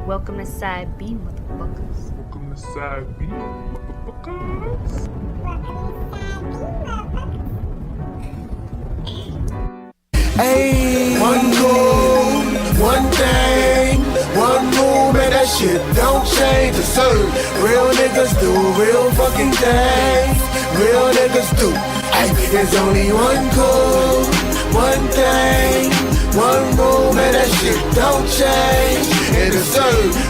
Welcome to sideB, motherfuckers. Welcome to sideB, motherfuckers. Hey, one goal, one thing, one move, man, that shit don't change. It's real niggas do real fucking things. Real niggas do. Ay, there's only one goal, one thing, one move, man, that shit don't change. It is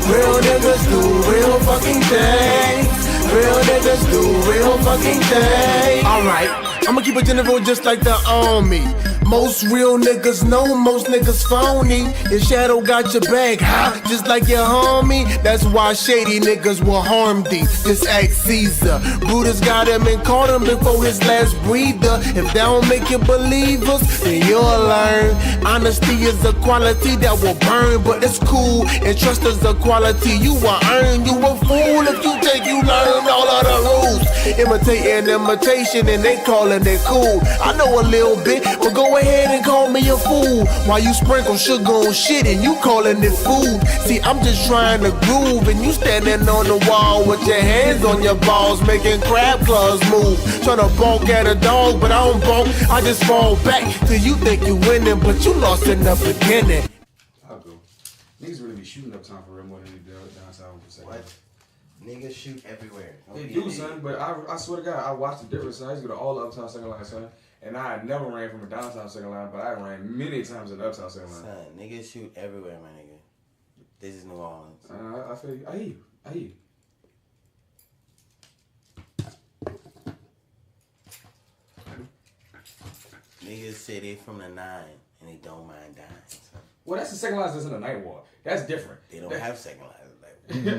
real niggas do real fucking things. Real niggas do real fucking things. Alright, I'ma keep it general just like the army. Most real niggas know, most niggas phony. Your shadow got your back, huh? Just like your homie. That's why shady niggas will harm thee. Just act Caesar. Brutus got him and caught him before his last breather. If that don't make you believers, then you'll learn. Honesty is a quality that will burn, but it's cool. And trust is a quality you will earn. You a fool if you think you learn all of the rules. Imitating imitation and they calling it cool. I know a little bit, but go ahead and call me a fool. While you sprinkle sugar on shit and you calling it food. See, I'm just trying to groove and you standing on the wall with your hands on your balls, making crab claws move. Trying to bonk at a dog, but I don't bonk. I just fall back till you think you winning, but you lost in the beginning. I'll go. Niggas really be shooting uptown for real more than they do downtown for a second. What? Niggas shoot everywhere. They do, son, but I swear to God, I watched the difference, son. I used to go to all the uptown second line, son. And I had never ran from a downtown second line, but I ran many times in the uptown second line. Son, niggas shoot everywhere, my nigga. This is New Orleans. I feel you. I hear you. I hear you. Niggas say they from the 9 and they don't mind dying. Son. Well, that's the second line that's in the night ward. That's different. They don't have second lines. Exactly.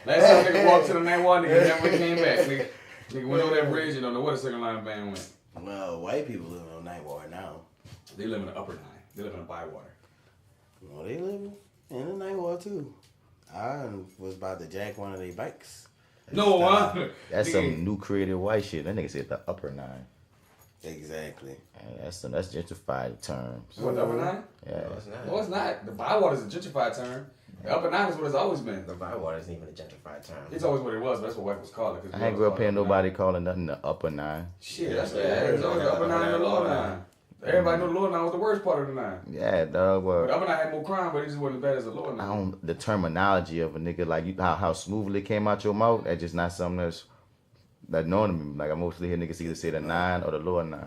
Last time nigga walked to the night ward, nigga never came back. Nigga went over that bridge and don't know where the second line band went. Well, white people live on night ward now. They live in the upper 9. They live in the Bywater. Well, they live in the night ward too. I was about to jack one of their bikes. No, That's some new creative white shit. That nigga said the upper 9. Exactly. That's gentrified terms. What, the upper 9? Yeah. No, it's not. No, it's not. The Bywater is a gentrified term. The upper 9 is what it's always been. The Bywater isn't even a gentrified term. It's always what it was, but that's what white was called it. I ain't grew up hearing nobody calling nothing the upper 9. Shit, that's it's always the upper 9 and the lower 9. Everybody knew the lower 9 was the worst part of the 9. Yeah, dog. But the Well, upper 9 had more crime, but it just wasn't as bad as the lower 9. I don't. The terminology of a nigga like you, how smoothly it came out your mouth. That's just not something that known to me. Like I mostly hear niggas either say the 9 or the lower 9.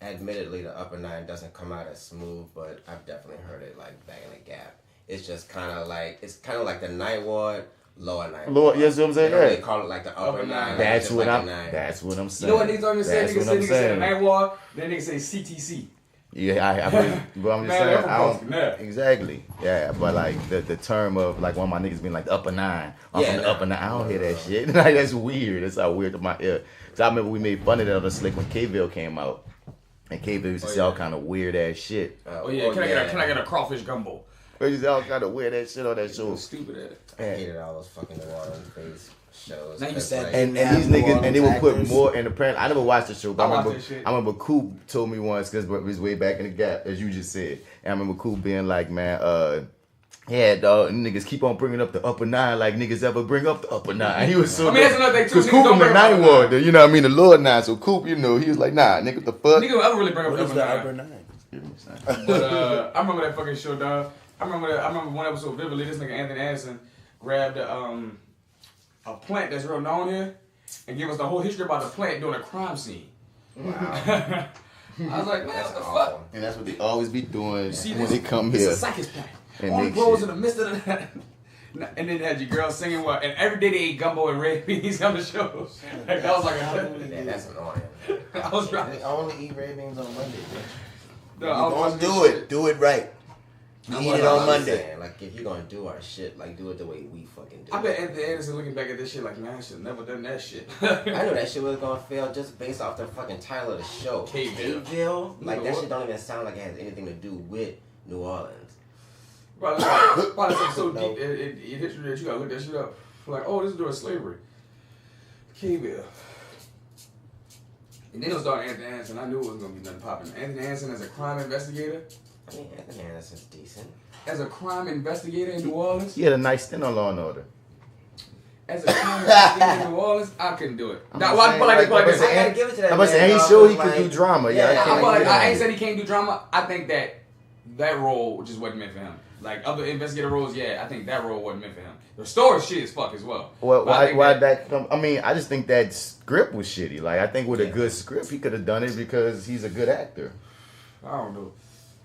Admittedly, the upper 9 doesn't come out as smooth, but I've definitely heard it like back in the gap. It's just kind of like the night ward, lower night. Lord, yes, what I'm saying. They don't Yeah. really call it like the upper 9. That's what like I'm. a 9. That's what I'm You saying. know what niggas always say? That's what Niggas I'm say the saying. night ward, then niggas say CTC. Yeah, but I'm just Man, saying. they're I from don't, Boston, exactly. Yeah, but like the term of like one of my niggas being like the upper 9. I'm Yeah, from the nah. upper 9. I don't hear that shit. Like that's weird. That's how weird to my ear. So I remember we made fun of that on the slick when K-Ville came out, and K-Ville used to say all kind of weird ass shit. Oh yeah, can I get a crawfish gumbo? They used to say all kind of weird ass shit on that show. Stupid at it. I hated all those fucking New Orleans based shows. Now you That's said like, And Yeah, these New niggas, and they would put Orleans more in the parent. I never watched the show, but I I watched remember, that shit. I remember Coop told me once, because it was way back in the gap, as you just said. And I remember Coop being like, man, yeah, dog, niggas keep on bringing up the upper 9 like niggas ever bring up the upper 9. He was so. I mean, that's another thing, too. Because Niggas Coop don't in the bring up 9 the ward, you know what I mean, the lower 9. So Coop, you know, he was like, nah, nigga, what the fuck? Niggas don't ever really bring up What the is upper the 9. upper 9? But I remember that fucking show, dog. I remember one episode vividly. This nigga Anthony Anderson grabbed a plant that's real known here and gave us the whole history about the plant during a crime scene. wow. I was like, man, That's what the awful. fuck? And that's what they always be doing See when this? they come It's here. a Psychus plant. And All make grows shit. in the midst of the and then had your girl singing what? And every day they ate gumbo and red beans on the show. Like, that was like Yeah, that's annoying. I was right. They only eat red beans on Monday. No, I was Don't watching do this it. shit. Do it right. That's Eat what it I'm on Monday. saying. Like, if you're gonna do our shit, like, do it the way we fucking do I it. bet Anthony Anderson looking back at this shit like, man, I should have never done that shit. I knew that shit was gonna fail just based off the fucking title of the show. K-Ville. K-Ville? Like, You know that what? shit don't even sound like it has anything to do with New Orleans. Probably something so deep in history that you gotta look that shit up. Like, oh, this is during slavery. K-Ville. And then it was starting Anthony Anderson. I knew it wasn't gonna be nothing popping. Anthony Anderson as a crime investigator. I mean, Anthony Anderson's decent. As a crime investigator in New Orleans. He had a nice stint on Law and Order. As a crime investigator in New Orleans, I couldn't do it. Now, I feel like this. I gotta give it to that. I'm about to say, and he showed he could do drama. Yeah, I feel like I ain't said he can't do drama. I think that role just wasn't meant for him. Like other investigator roles, yeah, I think that role wasn't meant for him. The story shit as fuck as well. Well, why that come? I mean, I just think that script was shitty. Like, I think with a good script, he could have done it because he's a good actor. I don't know.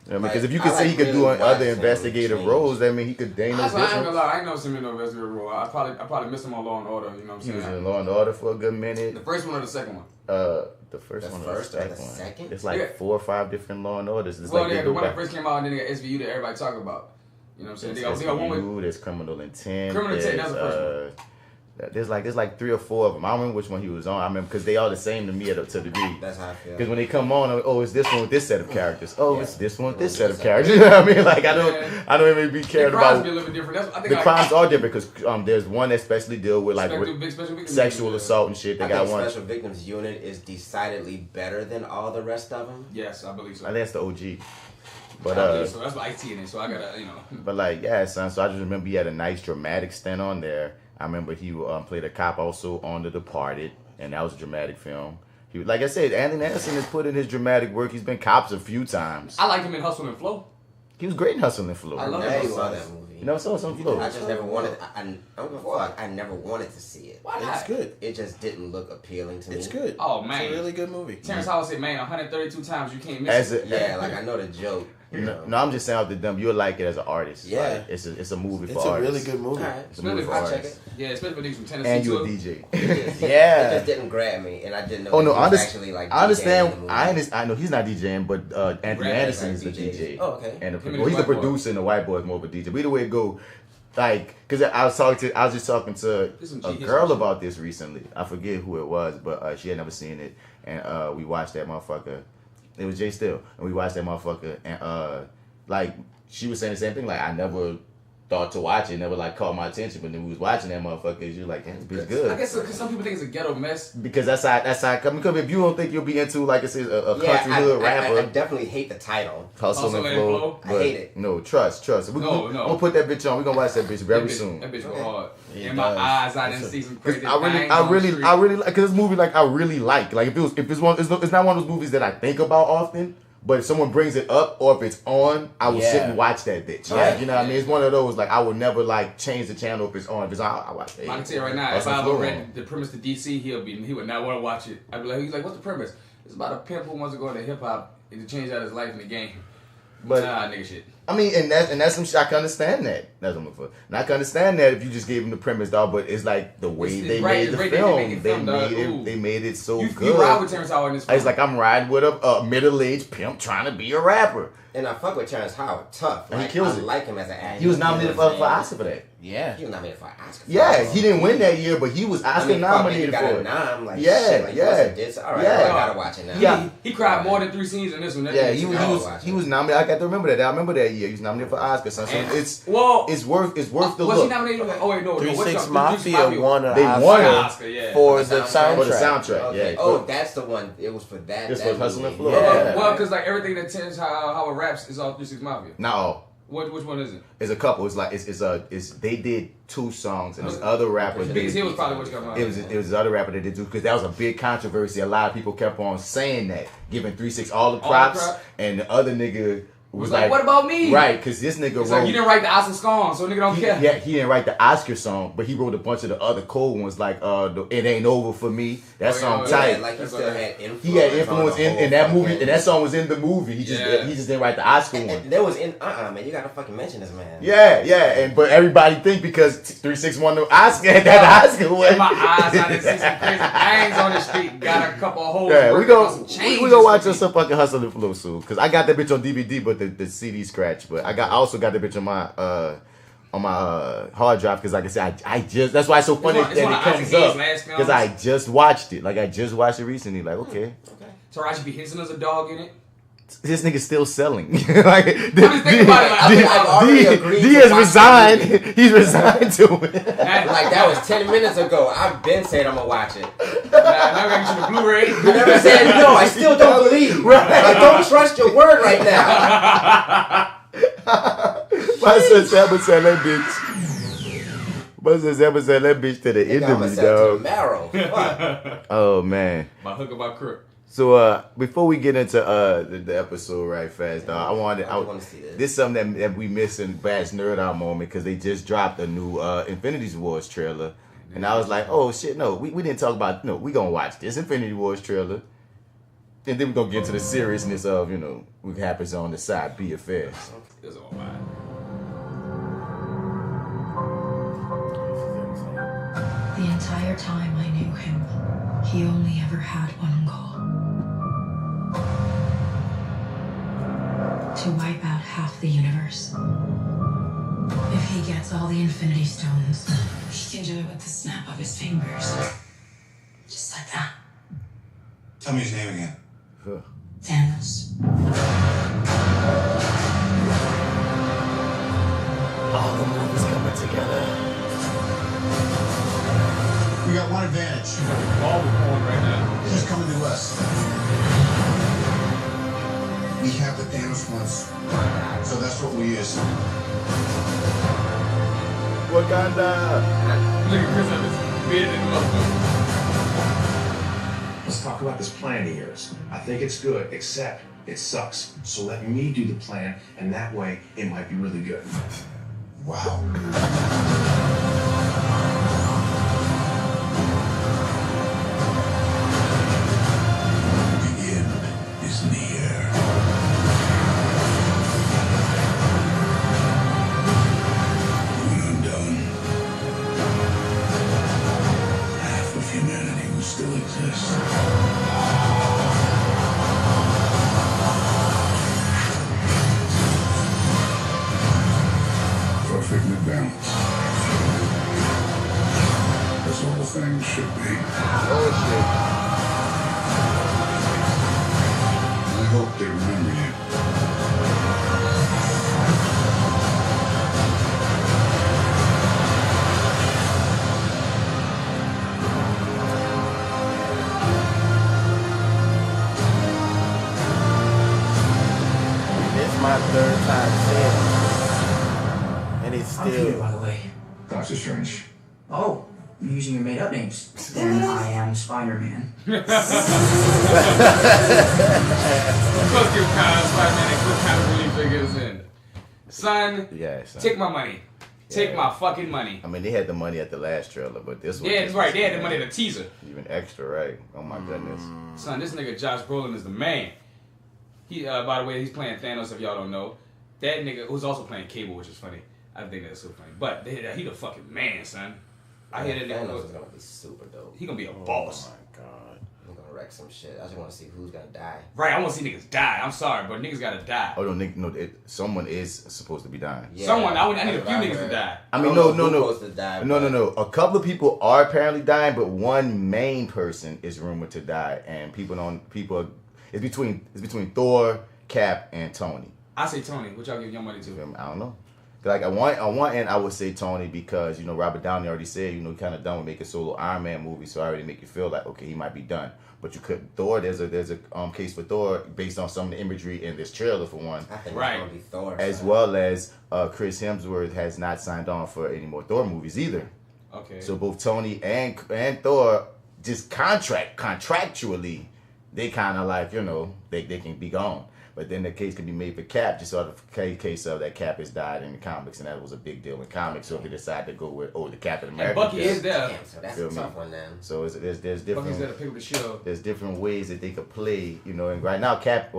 I mean, because if you could say he could do other investigative roles, I mean, he could. Ain't no difference. I ain't gonna lie, I ain't never seen him in no investigative role. I probably missed him on Law and Order. You know what I'm saying? He was in Law and Order for a good minute. The first one or the second one? The first or the second? It's like 4 or 5 different Law and Orders. It's well, like yeah, the one that first came out, and then they got SVU that everybody talk about. You know what I'm saying? They got one with there's Criminal Intent. Criminal Intent, that's the first one. There's like 3 or 4 of them. I don't remember which one he was on. I remember because they all the same to me to the degree. That's how I feel. Because when they come on, it's this one with this set of characters. Oh, it's this one with this set of characters. You know what I mean? Like I don't even be cared about. The crimes be a little bit different. The crimes are different because there's one that especially deal with like sexual assault and shit. They got one. Special Victims Unit is decidedly better than all the rest of them. Yes, I believe so. I think that's the OG. But so that's what IT in it. So I gotta But like son. So I just remember he had a nice dramatic stint on there. I remember he played a cop also on The Departed, and that was a dramatic film. He, like I said, Anthony Anderson has put in his dramatic work. He's been cops a few times. I liked him in Hustle and Flow. He was great in Hustle and Flow. I love that movie. You never saw some Flow? I just never wanted. I never wanted to see it. Why not? It's good. It just didn't look appealing to me. It's good. Oh man, it's a really good movie. Terrence Howard said, "Man, 132 times you can't miss it." Yeah, like I know the joke. No, I'm just saying off the dumb. You'll like it as an artist. Yeah, like, it's a movie for artists. It's a really good movie. Right. It's a movie for artists. Yeah, especially for niggas from Tennessee. And you a too. DJ. It just didn't grab me, and I didn't know. Oh no, he was actually like. I understand. I know he's not DJing, but Anthony Anderson is the DJ. Oh, okay. And he's the producer, and the white boy is more of a DJ. But either way it go, like, because I was just talking to a girl about this recently. I forget who it was, but she had never seen it, and we watched that motherfucker. It was Jay Still, and we watched that motherfucker, and like she was saying the same thing. Like I never thought to watch it, never like caught my attention. But then we was watching that motherfucker, you're like, damn, this bitch good. I guess because some people think it's a ghetto mess. Because that's how it comes. Because if you don't think you'll be into like I said a country hood rapper, I definitely hate the title. Hustle and Flow. I hate it. No, trust. We're gonna put that bitch on. We're gonna watch that bitch very soon. That bitch go hard. In my eyes, I didn't see some crazy. I really like because this movie like I really like. Like if it's not one of those movies that I think about often. But if someone brings it up or if it's on, I will sit and watch that bitch. Like, you know what I mean? It's one of those, like, I would never, like, change the channel if it's on. If it's on, I watch it. I can tell you right now, if I ever read the premise to DC, he would not want to watch it. I'd be like, he's like, what's the premise? It's about a pimp who wants to go into hip-hop and to change out his life in the game. But nah, nigga shit. I mean, and that's some shit. I can understand that. That's what I'm looking for. And I can understand that if you just gave him the premise, dog. But it's like the way they made the film. They made it so good. You ride with Terrence Howard in this film. It's like I'm riding with a middle-aged pimp trying to be a rapper. And I fuck with Terrence Howard, tough. Like, he kills it. I like him as an actor. He was nominated for Oscar for that. Yeah. He was nominated for an Oscar. Yeah, he didn't win that year, but he was Oscar nominated for it. All right, I gotta watch it now. Yeah, he cried more than 3 scenes in this one. Yeah, he was nominated. I got to remember that. I remember that year. He was nominated for Oscar. So it's worth the look. Was he nominated? Oh wait, no. 3 6 Mafia won an Oscar for the soundtrack. For the soundtrack. Okay. Yeah. Oh, that's the one. It was for that. It's for Hustle and Flow. Yeah. Well, because like everything that Terrence Howard raps is all 3 6 Mafia. No. Which one is it? It's a couple. It's like they did 2 songs and this other rapper. Because he was probably what you got. It was this other rapper that did 2 because that was a big controversy. A lot of people kept on saying that, giving 3 6 all the props, and the other nigga was like, what about me? Right, because this nigga wrote. Like, you didn't write the Oscar song, so nigga don't care. Yeah, he didn't write the Oscar song, but he wrote a bunch of the other cold ones, like It Ain't Over For Me. That song tight. Like he still had influence. He had influence in that movie, and that song was in the movie. He just didn't write the Oscar one. There was man, you gotta fucking mention this man. Yeah, but everybody think because 3 6 won the Oscar, that Oscar one. In my eyes, I didn't see some crazy things on the street. Got a couple of holes. Yeah, we go watch us some fucking Hustle and Flow soon, cause I got that bitch on DVD, but the CD scratch. But I also got the bitch on my hard drive because, like I said, I just that's why it's so funny that it comes up because I just watched it. Like I just watched it recently. Like okay. Taraji P. Henson is a dog in it. This nigga's still selling. Like, I'm just thinking about it. Like, D has resigned. He's resigned to it. Like that was 10 minutes ago. I've been saying I'm gonna watch it. Now I got you the Blu-ray. I never said no. I still don't believe. I don't trust your word right now. My son Sam said that bitch. My son Sam said that bitch to the enemy, dog. Mero. Oh man. My hook or my crook. So before we get into the episode right fast, dog, I want to see this. This is something that we missed in Bats Nerd Out moment because they just dropped a new Infinity Wars trailer, and I was like, oh shit, no, we didn't talk about we gonna watch this Infinity Wars trailer, and then we're gonna get into the seriousness of what happens on the sideB affairs. It's all right. The entire time I knew him, he only ever had one goal. To wipe out half the universe. If he gets all the Infinity Stones, he can do it with the snap of his fingers. Just like that. Tell me his name again. Thanos. All the movies coming together. We got one advantage. All we're going right now. He's coming to us. We have the Thanos ones. So that's what we use. Wakanda. Look at Chris Evans. Beard and motherfucker. Let's talk about this plan of yours. I think it's good, except it sucks. So let me do the plan, and that way it might be really good. Wow. The end is near. When I'm done, half of humanity will still exist. Perfectly balanced. As all things should be. Oh shit. I hope they remember you. It's my third time saying it. And it's I'm Peter, still. by the way. Doctor Strange. Oh, you're using your made-up names. Then I am Spider-Man. Fuck you, Spider-Man, and what kind of relief figures in? Son, Yeah, son. take my money. Take Yeah. my fucking money. I mean, they had the money at the last trailer, but this one. Yeah, that's right. They had the money at the teaser. Even extra, right? Oh my goodness. Son, this nigga Josh Brolin is the man. He, by the way, he's playing Thanos. If y'all don't know, that nigga who's also playing Cable, which is funny. I think that's so funny. But he the fucking man, son. I hear that nigga. Thanos is gonna be super dope. He gonna be a boss. Oh my god. He's gonna wreck some shit. I just want to see who's gonna die. Right, I want to see niggas die. I'm sorry, but niggas gotta die. Oh no, someone is supposed to be dying. Yeah, Someone, I need a few that's niggas right. to die. I mean, I don't know no. who's supposed to die, No. but- A couple of people are apparently dying, but one main person is rumored to die, and it's between Thor, Cap, and Tony. I say Tony. What y'all give your money to? I don't know. Like on one end, I would say Tony because Robert Downey already said kind of done with making solo Iron Man movies, so I already make you feel like okay he might be done. But you could Thor. There's a case for Thor based on some of the imagery in this trailer for one, I think Right. it's gonna be Thor. as son. well as Chris Hemsworth has not signed on for any more Thor movies either. Okay. So both Tony and Thor just contractually, they kind of like they can be gone. But then the case can be made for Cap, just sort of case of that Cap has died in the comics, and that was a big deal in comics. So if they decide to go with the Captain And America, Bucky is there. Damn, so that's Feel a me? tough one then. so there's Bucky's there to different pick up the shield. there's different ways that they could play, And right now, Cap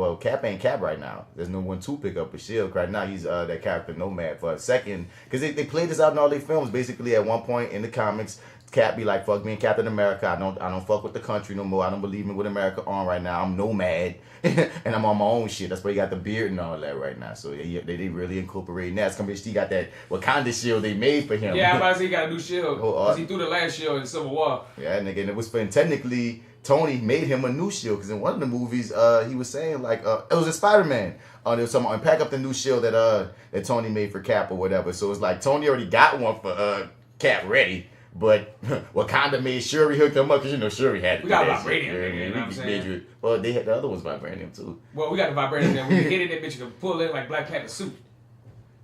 ain't Cap right now. There's no one to pick up a shield right now. He's that character Nomad for a second because they played this out in all their films. Basically, at one point in the comics, Cap be like, "Fuck me and Captain America. I don't fuck with the country no more. I don't believe in what America on right now. I'm Nomad, and I'm on my own shit." That's why he got the beard and all that right now. So they really incorporating that. He got that Wakanda shield they made for him. Yeah, I'm about to say he got a new shield. Oh, Because he threw the last shield in Civil War. Yeah, nigga, and it was technically Tony made him a new shield because in one of the movies, he was saying like it was a Spider-Man. There was something pack up the new shield that Tony made for Cap or whatever. So it's like Tony already got one for Cap ready, But Wakanda made Shuri hook them up because Shuri had to. We got vibranium, you know what I'm saying? Well, they had the other ones vibranium too. Well, we got the vibranium that when you hit it, that bitch you can pull it like Black Panther suit.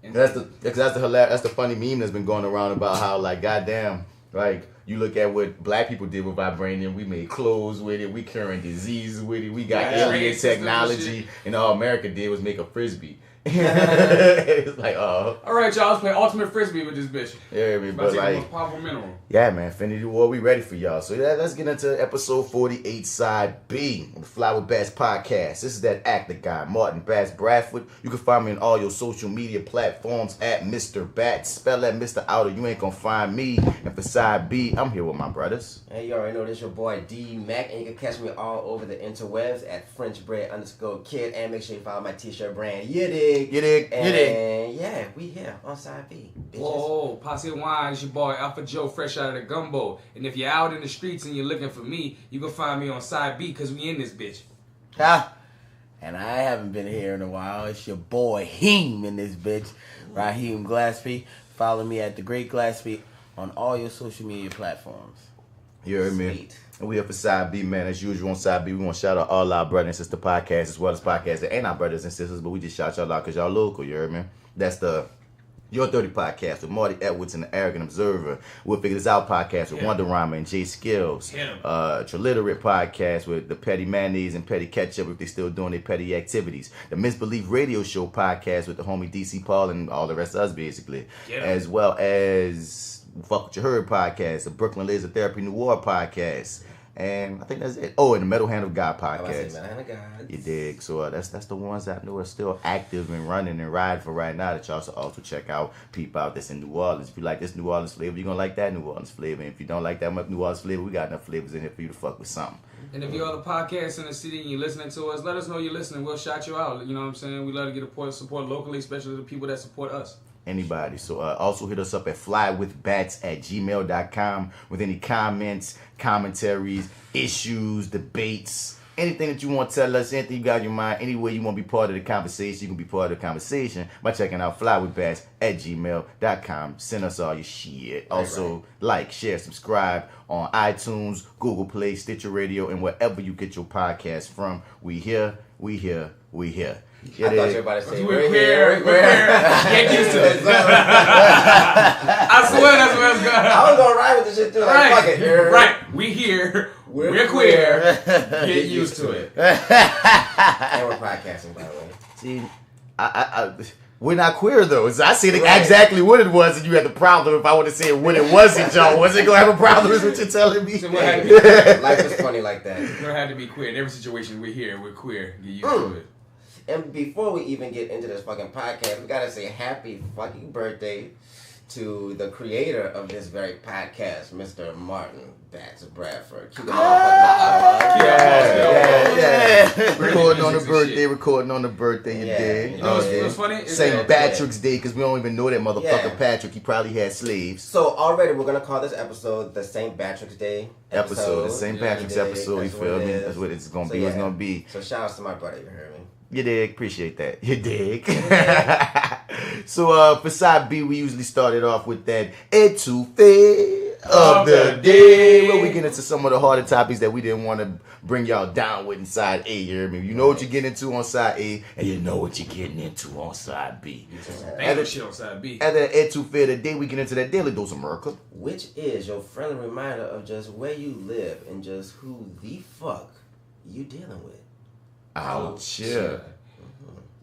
That's the funny meme that's been going around about how like goddamn like you look at what black people did with vibranium. We made clothes with it. We curing diseases with it. We got alien technology, and all America did was make a frisbee. It's like, oh. All right, y'all. Let's play ultimate frisbee with this bitch. Yeah, I mean, but like, the most powerful mineral. Yeah, man. Infinity War, we ready for y'all. So yeah, let's get into episode 48, side B of the Fly with Bats podcast. This is that actor guy, Martin Bats Bradford. You can find me on all your social media platforms at Mr. Bats. Spell that Mr. Outer. You ain't gonna find me. And for side B, I'm here with my brothers. Hey, you already know this your boy D Mac, and you can catch me all over the interwebs at FrenchBread_Kid, and make sure you follow my t-shirt brand. You dig? And yeah, we here on side B. Bitches. Whoa, Posse Wine, it's your boy AlphaJoe, fresh out of the gumbo. And if you're out in the streets and you're looking for me, you can find me on side B because we in this bitch. And I haven't been here in a while. It's your boy Heem in this bitch, Raheem Glaspy. Follow me at the Great Glaspy on all your social media platforms. You heard me? And we here for side B, man. As usual on side B, we want to shout out all our brothers and sister podcasts as well as podcasts that ain't our brothers and sisters, but we just shout y'all out because y'all local. You heard me? That's the Your 30 podcast with Marty Edwards and the Arrogant Observer. We'll Figure This Out podcast with Wonder Rhymer and Jay Skills. Triliterate podcast with the Petty Mayonnaise and Petty Ketchup if they still doing their petty activities. The Misbelief Radio Show podcast with the homie DC Paul and all the rest of us basically. As well as Fuck What You Heard podcast, the Brooklyn Laser Therapy New War podcast. And I think that's it. Oh, and the Metal Hand of God podcast. Metal Hand of God. You dig? So that's the ones that I know are still active and running and riding for right now that y'all should also check out. Peep out that's in New Orleans. If you like this New Orleans flavor, you're going to like that New Orleans flavor. And if you don't like that much New Orleans flavor, we got enough flavors in here for you to fuck with something. And if you're on the podcast in the city and you're listening to us, let us know you're listening. We'll shout you out. You know what I'm saying? We love to get support locally, especially the people that support us. Anybody. So also hit us up at flywithbats@gmail.com with any comments, commentaries, issues, debates, anything that you want to tell us, anything you got in your mind, any way you want to be part of the conversation, you can be part of the conversation by checking out flywithbats@gmail.com. Send us all your shit. Also, like, share, subscribe on iTunes, Google Play, Stitcher Radio, and wherever you get your podcast from. We here. I thought you were about to say, we're here. Get used to it. I swear that's what I was going to. I was going to ride with this shit too. Like, fuck it. Right. We here. We're queer. Get used to it. And we're podcasting, by the way. See, we're not queer though. So I see exactly what it was, and you had the problem. If I would have said what it wasn't, y'all wasn't gonna have a problem. Is what you're telling me? So life is funny like that. You don't have to be queer in every situation. We're here. We're queer. Get used to it. And before we even get into this fucking podcast, we gotta say happy fucking birthday to the creator of this very podcast, Mr. Martin Bats Bradford. Recording on the birthday, you dig? You know what's funny? St.BATrick'S Day, because we don't even know that motherfucker Patrick. He probably had slaves. So already we're gonna call this episode the St.BATrick'S Day episode. The St.BATrick'S episode, you feel me? That's what it's gonna be. It's gonna be. So shout out to my brother, you heard me? You dig? Appreciate that. You dig? So for side B, we usually started off with that ETOUFEE of the day, where we get into some of the harder topics that we didn't want to bring y'all down with in side A. You hear me? You know what you're getting into on side A, and you know what you're getting into on side B. Other shit on side B. At the ETOUFEE of the day, we get into that daily dose of MURICA, which is your friendly reminder of just where you live and just who the fuck you dealing with. Ouch. Yeah.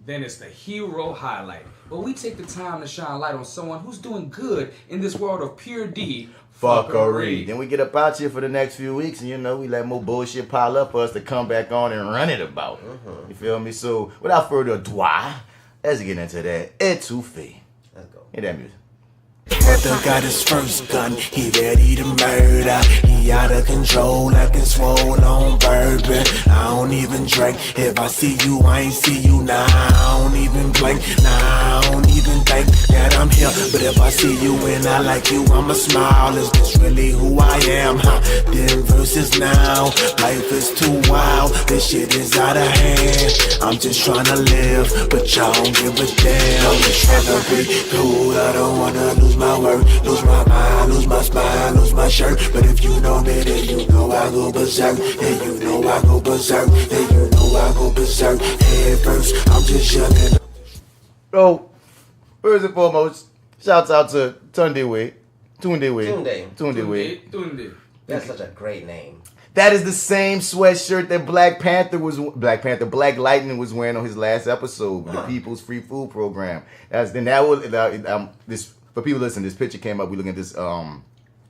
Then it's the hero highlight, where we take the time to shine light on someone who's doing good in this world of pure D fuckery. Then we get up out here for the next few weeks, and we let more bullshit pile up for us to come back on and run it about. You feel me? So without further ado, let's get into that ETOUFEE. Let's go. Hear that music. Brother got his first gun, he ready to murder. He out of control like a swole on bourbon. I don't even drink, if I see you, I ain't see you. Nah, I don't even blink, nah, I don't even think that I'm here. But if I see you and I like you, I'ma smile. Is this really who I am, Then versus now, life is too wild, this shit is out of hand. I'm just trying to live, but y'all don't give a damn. I'm just trying to be cool, I don't wanna lose my my work, lose my mind, lose my spine, lose my shirt. But if you know me, then you know I go berserk. Then you know I go berserk. Then you know I go berserk. Head first, I'm just yelling. So, first and foremost, shouts out to TundeWay. TundeWay. That's such a great name. That is the same sweatshirt that Black Lightning was wearing on his last episode, the People's Free Food Program. This for people listening. This picture came up. We looking at this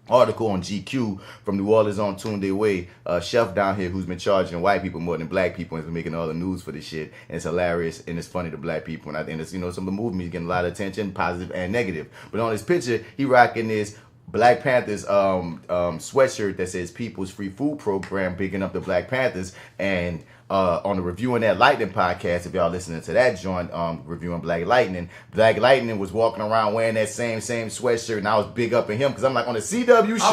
article on GQ from New Orleans on TundeWay. Chef down here who's been charging white people more than black people and has been making all the news for this shit. And it's hilarious and it's funny to black people. And I think it's, some of the movement is getting a lot of attention, positive and negative. But on this picture, he rocking this Black Panthers sweatshirt that says People's Free Food Program, bigging up the Black Panthers. And on the Reviewing That Lightning podcast, if y'all listening to that joint, reviewing Black Lightning was walking around wearing that same sweatshirt, and I was big up in him because I'm like, on the CW show.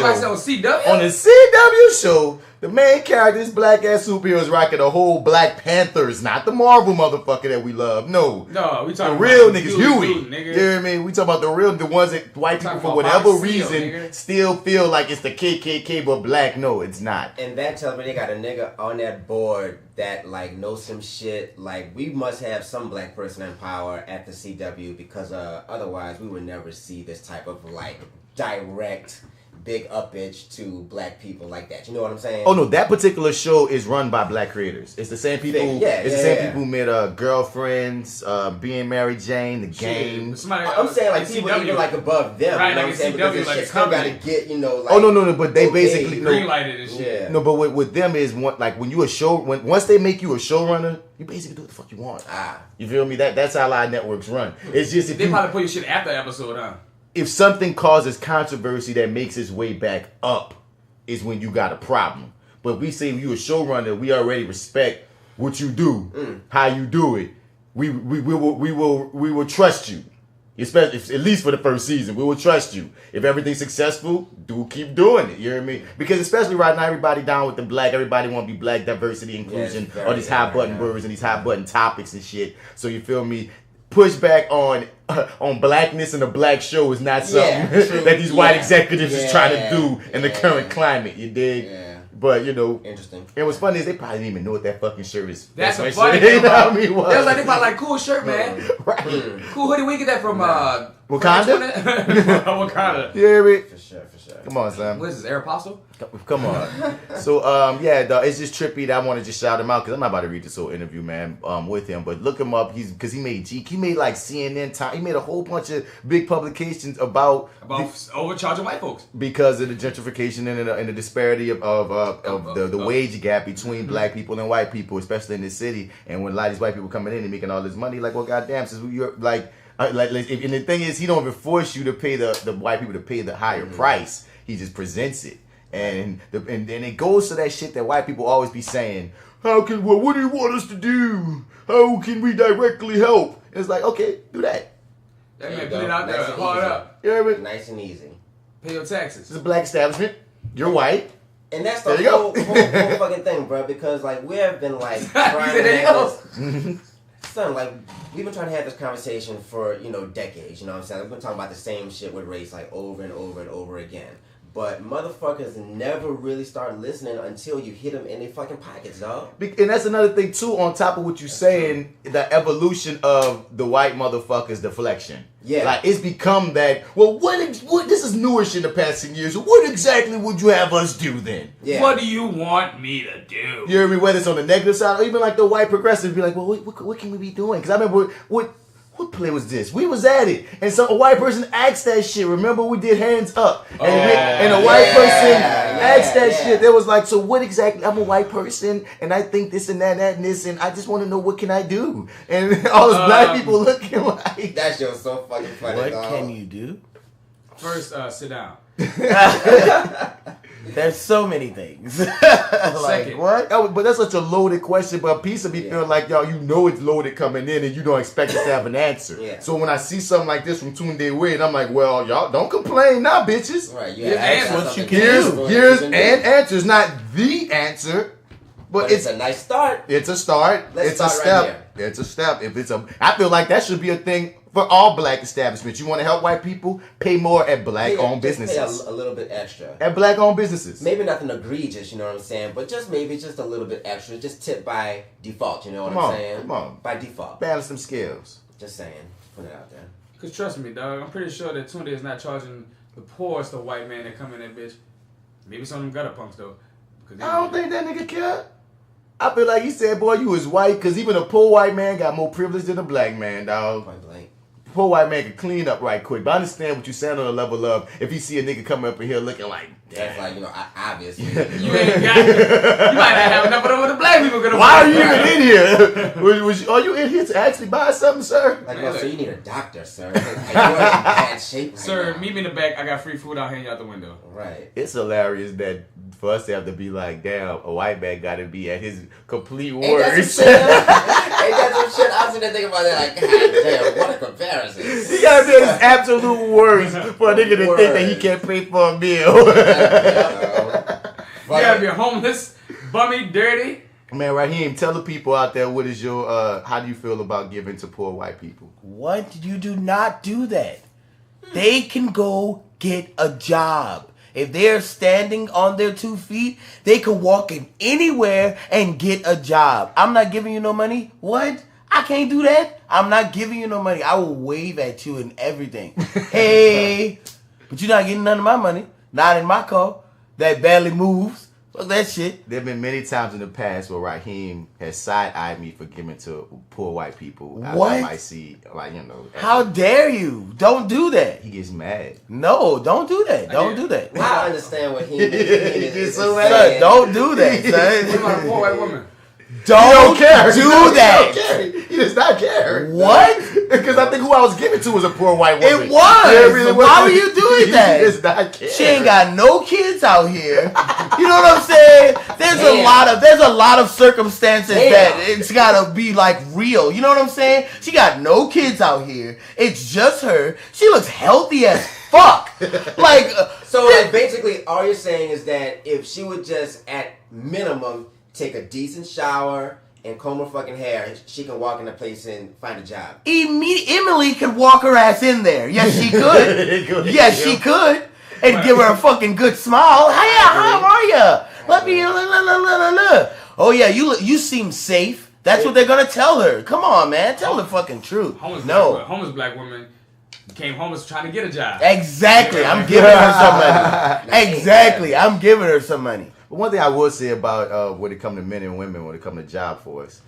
On the CW show, the main character, this black ass superhero, is rocking the whole Black Panthers, not the Marvel motherfucker that we love. No, we talking the real about niggas, Huey. You know what I mean? We talking about the ones that white people for whatever reason still feel like it's the KKK, but black. No, it's not. And that tells me they got a nigga on that board that like knows some shit. Like, we must have some black person in power at the CW because otherwise we would never see this type of like direct big uppage to black people like that. You know what I'm saying? Oh no, that particular show is run by black creators. It's the same people. It's the same people who made Girlfriends, Being Mary Jane, The Game. I'm saying like people even like above them. Right, you know like what I'm saying? Because this shit still gotta get, like, oh no, but they basically greenlighted and shit. Yeah. No, but with them is like when you once they make you a showrunner, you basically do what the fuck you want. You feel me? That's how a lot of networks run. It's just if they probably put your shit after the episode, huh? If something causes controversy that makes its way back up, is when you got a problem. But we say you a showrunner, we already respect what you do, how you do it. We will trust you, especially at least for the first season. We will trust you. If everything's successful, keep doing it. You know what I mean? Because especially right now, everybody down with the black. Everybody want to be black, diversity, inclusion, all these hot button words and these hot button topics and shit. So you feel me? Pushback on blackness in a black show is not something that these white executives is trying to do in the current climate. You dig? Yeah. But interesting. And what's funny is they probably didn't even know what that fucking shirt is. That's a funny thing. They was like, they probably like, cool shirt, man. Right. Cool hoodie. We get that from Wakanda. Wakanda. Yeah, right. For sure. Come on, Sam. What is this, Aeropostale? Come on. So, dog, it's just trippy that I want to just shout him out because I'm not about to read this whole interview, man, with him. But look him up. Because he made like CNN time. He made a whole bunch of big publications about overcharging white folks because of the gentrification and the disparity of the wage gap between black people and white people, especially in this city. And when a lot of these white people coming in and making all this money, like, well, goddamn, since you're like. And the thing is, he don't even force you to pay the white people to pay the higher price. He just presents it, and it goes to that shit that white people always be saying. What do you want us to do? How can we directly help? And it's like, okay, do that. That man put it out there, hard up. Yeah, nice and easy. Pay your taxes. It's a black establishment. You're white. And that's the whole fucking thing, bro. Because like we have been like trying to have this. Son, like, we've been trying to have this conversation for, decades, you know what I'm saying? We've been talking about the same shit with race, like, over and over and over again. But motherfuckers never really start listening until you hit them in their fucking pockets, dog. And that's another thing, too, on top of what you're saying, the evolution of the white motherfuckers' deflection. Yeah. Like, it's become that, well, what this is newish in the past 10 years. What exactly would you have us do then? Yeah. What do you want me to do? You know what I mean? Whether it's on the negative side or even like the white progressives be like, well, what can we be doing? Because I remember, what play was this? We was at it. And a white person asked that shit. Remember we did Hands Up. And a white person asked that shit. They was like, so what exactly? I'm a white person and I think this and that and this and I just want to know what can I do? And all those black people looking like. That shit was so fucking funny. What can you do? First, sit down. There's so many things. Like, what? But that's such a loaded question. But a piece of me feeling like, y'all, it's loaded coming in and you don't expect us to have an answer. Yeah. So when I see something like this from TundeWay, and I'm like, well, y'all don't complain now, bitches. Right. Here's what you can do. Here's an answer. Not the answer. But it's a nice start. It's a start. Let's it's a step. Right, it's a step. I feel like that should be a thing for all black establishments. You want to help white people? Pay more at black-owned businesses. Pay a little bit extra. At black-owned businesses. Maybe nothing egregious, you know what I'm saying? But just maybe just a little bit extra. Just tip by default, you know what I'm saying? Come on. By default. Balance some scales. Just saying. Put it out there. Because trust me, dog, I'm pretty sure that TundeWay is not charging the poorest of white man that come in that bitch. Maybe some of them gutter punks, though. I don't think that nigga care. I feel like he said, boy, you was white, because even a poor white man got more privilege than a black man, dog. Point blank. Poor white man can clean up right quick. But I understand what you saying on the level of if you see a nigga coming up in here looking like, that's like, you know, obviously. You ain't got it. You might not have enough of them with the black people. Why are you even in here? Are you in here to actually buy something, sir? Like, no, so you need a doctor, sir. Like, you're in bad shape right Sir, now. meet me in the back. I got free food. I'll hang you out the window. Right. It's hilarious that for us to have to be like, damn, a white man got to be at his complete Ain't that worst. some shit? Ain't that some shit? I was sitting there thinking about that, like, God damn, what a comparison. He got to be at his absolute worst for a nigga to think that he can't pay for a meal. You gotta be homeless, bummy, dirty. Man, Raheem, tell the people out there what is your, how do you feel about giving to poor white people? What? You do not do that. They can go get a job. If they're standing on their 2 feet, they can walk in anywhere and get a job. I'm not giving you no money. What? I can't do that. I'm not giving you no money. I will wave at you and everything. Hey, but you're not getting none of my money. Not in my car. That barely moves. Fuck that shit. There have been many times in the past where Raheem has side-eyed me for giving to poor white people. What? I might see, like, you know. How dare you? Don't do that. He gets mad. No, don't do that. Don't do that. I understand what he is so saying. mad. Don't do that, son. What about a poor white woman? Don't care. do that. He don't care. He does not care. What? Because I think who I was giving to was a poor white woman. It was. Yeah, it really was. Why were you doing that? He does not care. She ain't got no kids out here. You know what I'm saying? There's a lot of circumstances that it's gotta be like real. You know what I'm saying? She got no kids out here. It's just her. She looks healthy as fuck. Like so like basically all you're saying is that if she would just at minimum take a decent shower and comb her fucking hair, she can walk in a place and find a job. Emily could walk her ass in there. Yes, she could. Yes, she could. And give her a fucking good smile. Hiya, how are ya? Let me. Oh yeah, you seem safe. That's what they're gonna tell her. Come on, man, tell the fucking truth. Homeless black woman became homeless trying to get a job. Exactly. I'm giving her some money. Exactly. I'm giving her some money. But one thing I will say about when it comes to men and women, when it comes to job force,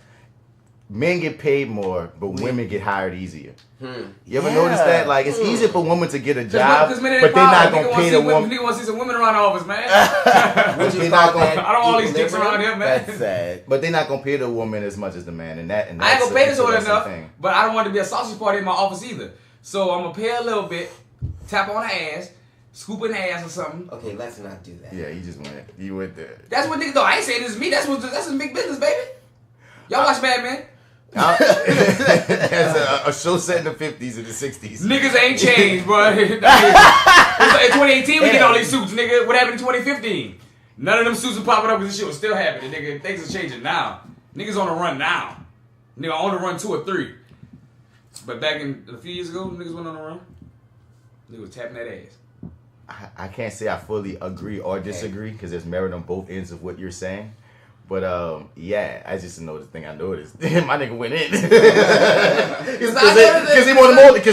men get paid more, but women get hired easier. You ever notice that? Like, it's easier for women to get a job, but they're not going to pay the woman. Nigga want to see some women around the office, man. I don't want all these dicks around here, man. That's sad. But they're not going to pay the woman as much as the man. And I ain't going to pay this woman enough, but I don't want to be a sausage party in my office either. So I'm going to pay a little bit, tap on the ass, scoop in the ass or something. Okay, let's not do that. Yeah, you went there. That's what niggas, though. I ain't saying this is me. That's some big business, baby. Y'all watch Bad Men? That's a show set in the 50s and the 60s. Niggas ain't changed, bro. In 2018, we get all these suits, nigga. What happened in 2015? None of them suits are popping up because this shit was still happening, nigga. Things are changing now. Niggas on the run now. Nigga on the run 2 or 3. But back in a few years ago, niggas went on the run. Niggas was tapping that ass. I can't say I fully agree or disagree because there's merit on both ends of what you're saying. But yeah, I just noticed the thing I noticed. My nigga went in because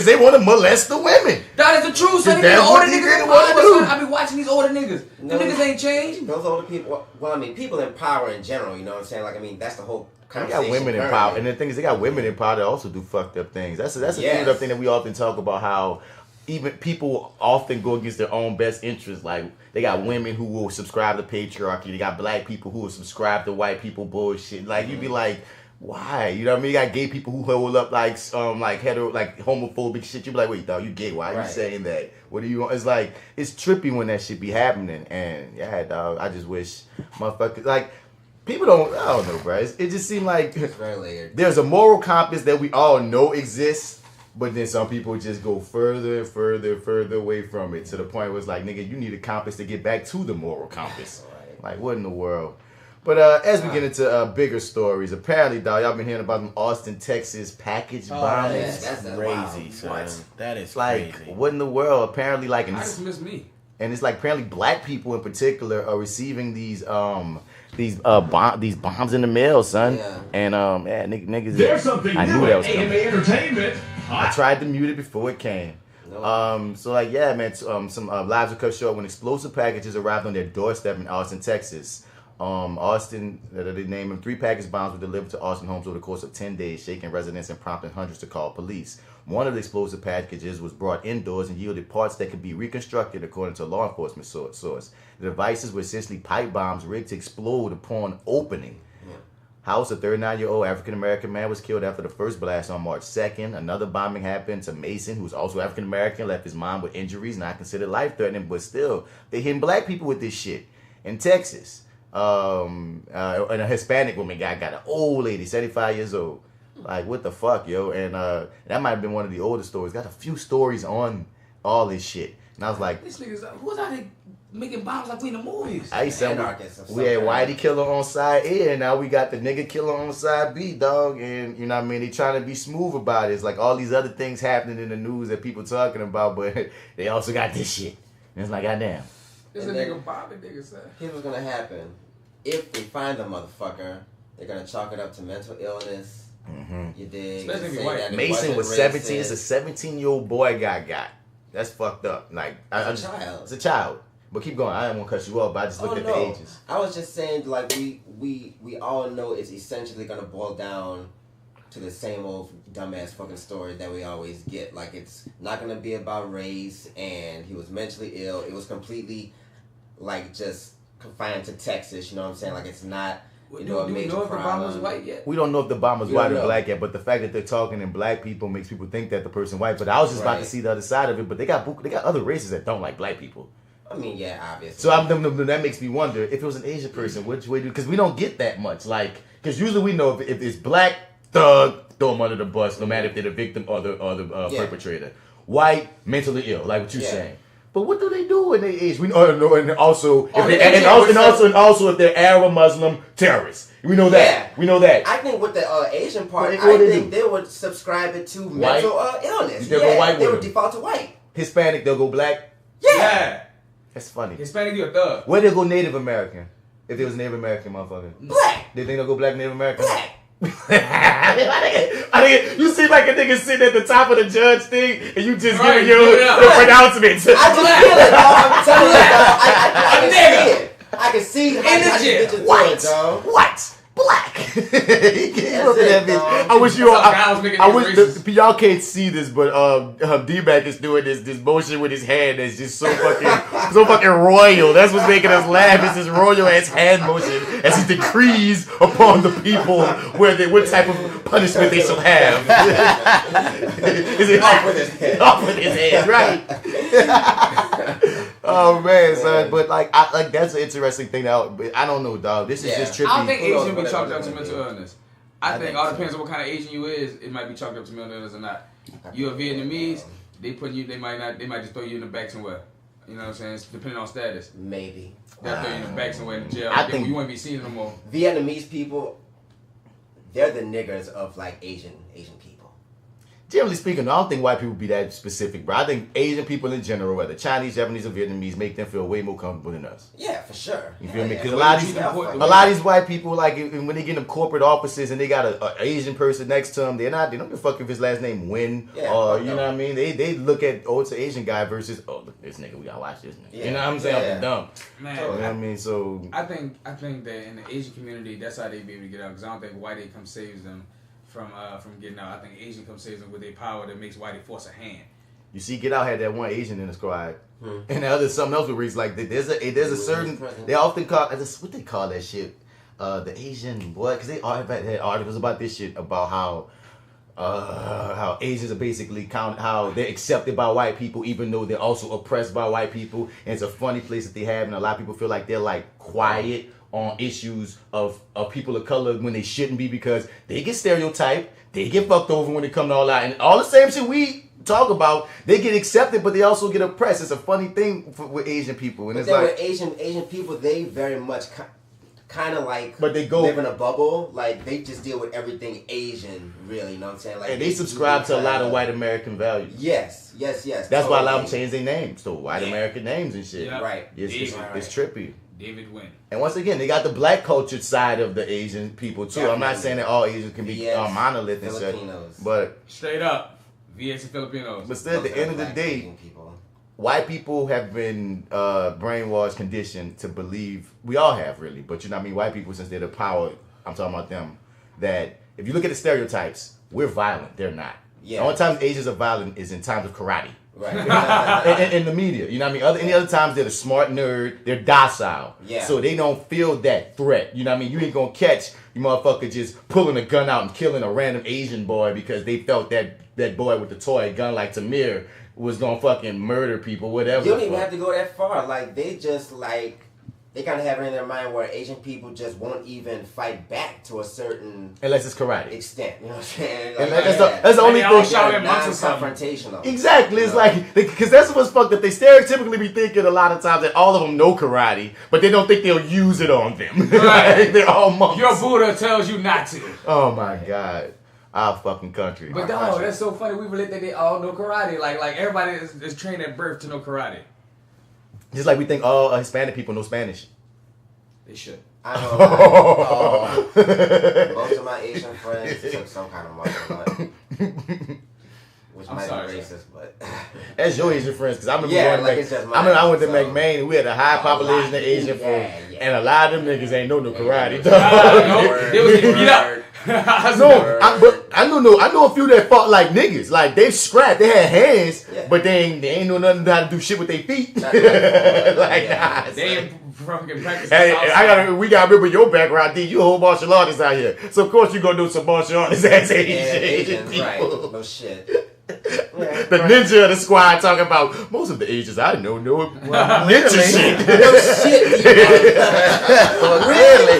they want to molest the women. That is the truth. So these older niggas. I be watching these older niggas. The niggas ain't changed. Those older people. Well, I mean, people in power in general. You know what I'm saying? Like, I mean, that's the whole. They got women in power, and the thing is, they got women in power that also do fucked up things. That's a screwed up thing that we often talk about. How even people often go against their own best interests. Like, they got women who will subscribe to patriarchy. They got black people who will subscribe to white people bullshit. Like, you'd be like, why? You know what I mean? You got gay people who hold up like hetero, like homophobic shit. You be like, wait, dog, you gay? Why are you saying that? What do you want? It's like, it's trippy when that shit be happening. And yeah, dog, I just wish motherfuckers, like, people don't, I don't know, bro. It just seemed like it's very layered. There's a moral compass that we all know exists. But then some people just go further and further and further away from it to the point where it's like, nigga, you need a compass to get back to the moral compass. Like, what in the world? But as we get into bigger stories, apparently, dog, y'all been hearing about them Austin, Texas package bombings. That's crazy, son. That is like, crazy. what in the world? Apparently, like, and I just miss me. And it's like apparently black people in particular are receiving these bombs in the mail, son. Yeah. And niggas. There's something I new knew that at was AMA coming. Entertainment. I tried to mute it before it came. No. So like yeah, man. Some lives were cut short when explosive packages arrived on their doorstep in Austin, Texas. Austin, they named them 3 package bombs were delivered to Austin homes over the course of 10 days, shaking residents and prompting hundreds to call police. One of the explosive packages was brought indoors and yielded parts that could be reconstructed, according to a law enforcement source. The devices were essentially pipe bombs rigged to explode upon opening. House, a 39-year-old African-American man, was killed after the first blast on March 2nd. Another bombing happened to Mason, who was also African-American, left his mom with injuries, not considered life-threatening, but still, they're hitting black people with this shit. In Texas, and a Hispanic woman got an old lady, 75 years old. Like, what the fuck, yo? And that might have been one of the older stories. Got a few stories on all this shit. And I was like, This nigga's who's out there making bombs like we in the movies? we had Whitey killer on side A, and now we got the nigga killer on side B, dog. And you know what I mean? They trying to be smooth about it. It's like all these other things happening in the news that people talking about, but they also got this shit. And it's like, goddamn. This a nigga bombing nigga, son. Here's what's gonna happen. If we find the motherfucker, they're gonna chalk it up to mental illness. You dig? Especially if you're white. Mason was 17. It's a 17-year-old boy got. That's fucked up. Like, It's a child. It's a child. But keep going. I didn't want to cut you off, but I just looked at the ages. I was just saying, like, we all know it's essentially gonna boil down to the same old dumbass fucking story that we always get. Like, it's not gonna be about race, and he was mentally ill. It was completely, like, just confined to Texas. You know what I'm saying? Like, it's not. You know, do we know if the bomb was white yet? We don't know if the bomb was white or black yet, but the fact that they're talking in black people makes people think that the person white. But I was just about to see the other side of it. But they got other races that don't like black people. I mean, yeah, obviously. So that makes me wonder if it was an Asian person, which way do? Because we don't get that much. Like, because usually we know if it's black thug, throw them under the bus, no matter if they're the victim or the perpetrator. White, mentally ill, like what you're saying. But what do they do in their age? We know, and also if they're Arab Muslim terrorists, we know that. Yeah. We know that. I think with the Asian part, What they think they would subscribe it to mental illness. They'll go white they with would them. default to white. Hispanic, they'll go black. Yeah. That's funny. Hispanic, you a thug. Where they go Native American? If it was Native American, motherfucker. Black. They think they'll go black Native American? Black. I think you see like a nigga sitting at the top of the judge thing, and you just Right, giving your pronouncements. I just feel it, dog. I'm telling you, dog. I can see it. I can see how you bitches White. do it, dog. What? Black. He That's look at that it, bitch. dog. I wish you all. I wish racist. y'all can't see this, but D-Mac is doing this motion with his hand that's just so fucking royal. That's what's making us laugh. It's this royal ass hand motion as he decrees upon the people what type of punishment they shall have. Is it Off with his head. Off with his head, right? Oh man, son, but like that's an interesting thing. But I don't know, dog. This is just trippy. I don't think Asian be chalked up to mental illness. I think all depends on what kind of Asian you is. It might be chalked up to mental illness or not. You a Vietnamese, they might just throw you in the back somewhere. You know what I'm saying? It's depending on status. Maybe. They'll throw you in the back somewhere in jail. I think you won't be seen no more. Vietnamese people, they're the niggers of like Asian people. Generally speaking, I don't think white people be that specific, bro. I think Asian people in general, whether Chinese, Japanese, or Vietnamese, make them feel way more comfortable than us. Yeah, for sure. You feel me? Because Yeah. a lot of these white people, like when they get in them corporate offices and they got an Asian person next to them, they don't give a fuck if his last name Nguyen or you know what I mean. They look at it's an Asian guy versus look this nigga, we gotta watch this nigga. Yeah. You know what I'm saying? Yeah. I'm dumb. Man, You know what I mean? So I think that in the Asian community, that's how they be able to get out. Because I don't think whitey come saves them from getting out. I think Asian come saves them with their power that makes whitey force a hand. you see, Get Out had that one Asian in the squad. And the other something else with Reese, like there's a certain they often call what they call that shit, the Asian boy, because they had articles about this shit about how Asians are basically how they're accepted by white people even though they're also oppressed by white people, and it's a funny place that they have, and a lot of people feel like they're like quiet on issues of people of color when they shouldn't be, because they get stereotyped, they get fucked over when it comes to all that, and all the same shit we talk about, they get accepted, but they also get oppressed. It's a funny thing with Asian people, and it's like with Asian people, they very much kind of like but they go live in a bubble. Like they just deal with everything Asian, really. You know what I'm saying? Like and they subscribe to a lot of white American values. Yes. That's why a lot of them change their names to white American names and shit. Yep. Right. It's trippy. David Wynn. And once again, they got the black culture side of the Asian people too. I'm not saying that all Asians can be monolith and shit, but straight up, VX and Filipinos. But still, at the end of the day, white people have been brainwashed, conditioned to believe, we all have really, but you know what I mean, white people, since they're the power, I'm talking about them, that if you look at the stereotypes, we're violent, they're not. The only times Asians are violent is in times of karate. Right. in the media, you know what I mean? Any other times they're the smart nerd, they're docile. Yeah. So they don't feel that threat. You know what I mean? You ain't gonna catch you motherfucker just pulling a gun out and killing a random Asian boy because they felt that boy with the toy gun like Tamir was gonna fucking murder people, whatever. You don't even have to go that far. Like they just they kind of have it in their mind where Asian people just won't even fight back to a certain unless it's karate extent. You know what I'm saying? Like, that's the only thing. Non-confrontational. Exactly. It's like because that's what's fucked up. They stereotypically be thinking a lot of times that all of them know karate, but they don't think they'll use it on them. Like, they're all monks. Your Buddha tells you not to. Oh my god. Our fucking country. But dog, that's so funny. We relate that they all know karate. Like everybody is trained at birth to know karate. Just like we think all Hispanic people know Spanish. They should. I know. Most of my Asian friends took some kind of martial art. Which might be racist, but... That's your Asian friends, because I remember I went to McMain and we had a high population of Asian friends, and a lot of them niggas ain't know no karate. They was getting beat up. I know a few that fought like niggas. Like they scrapped, they had hands, but they ain't know nothing how to do shit with their feet. Like they ain't fucking practice. Hey, we gotta remember your background, D. You a whole martial artist out here, so of course you gonna do some martial artists as Asian people. Right? No shit. The ninja of the squad talking about most of the Asians I know ninja shit. No shit. Really?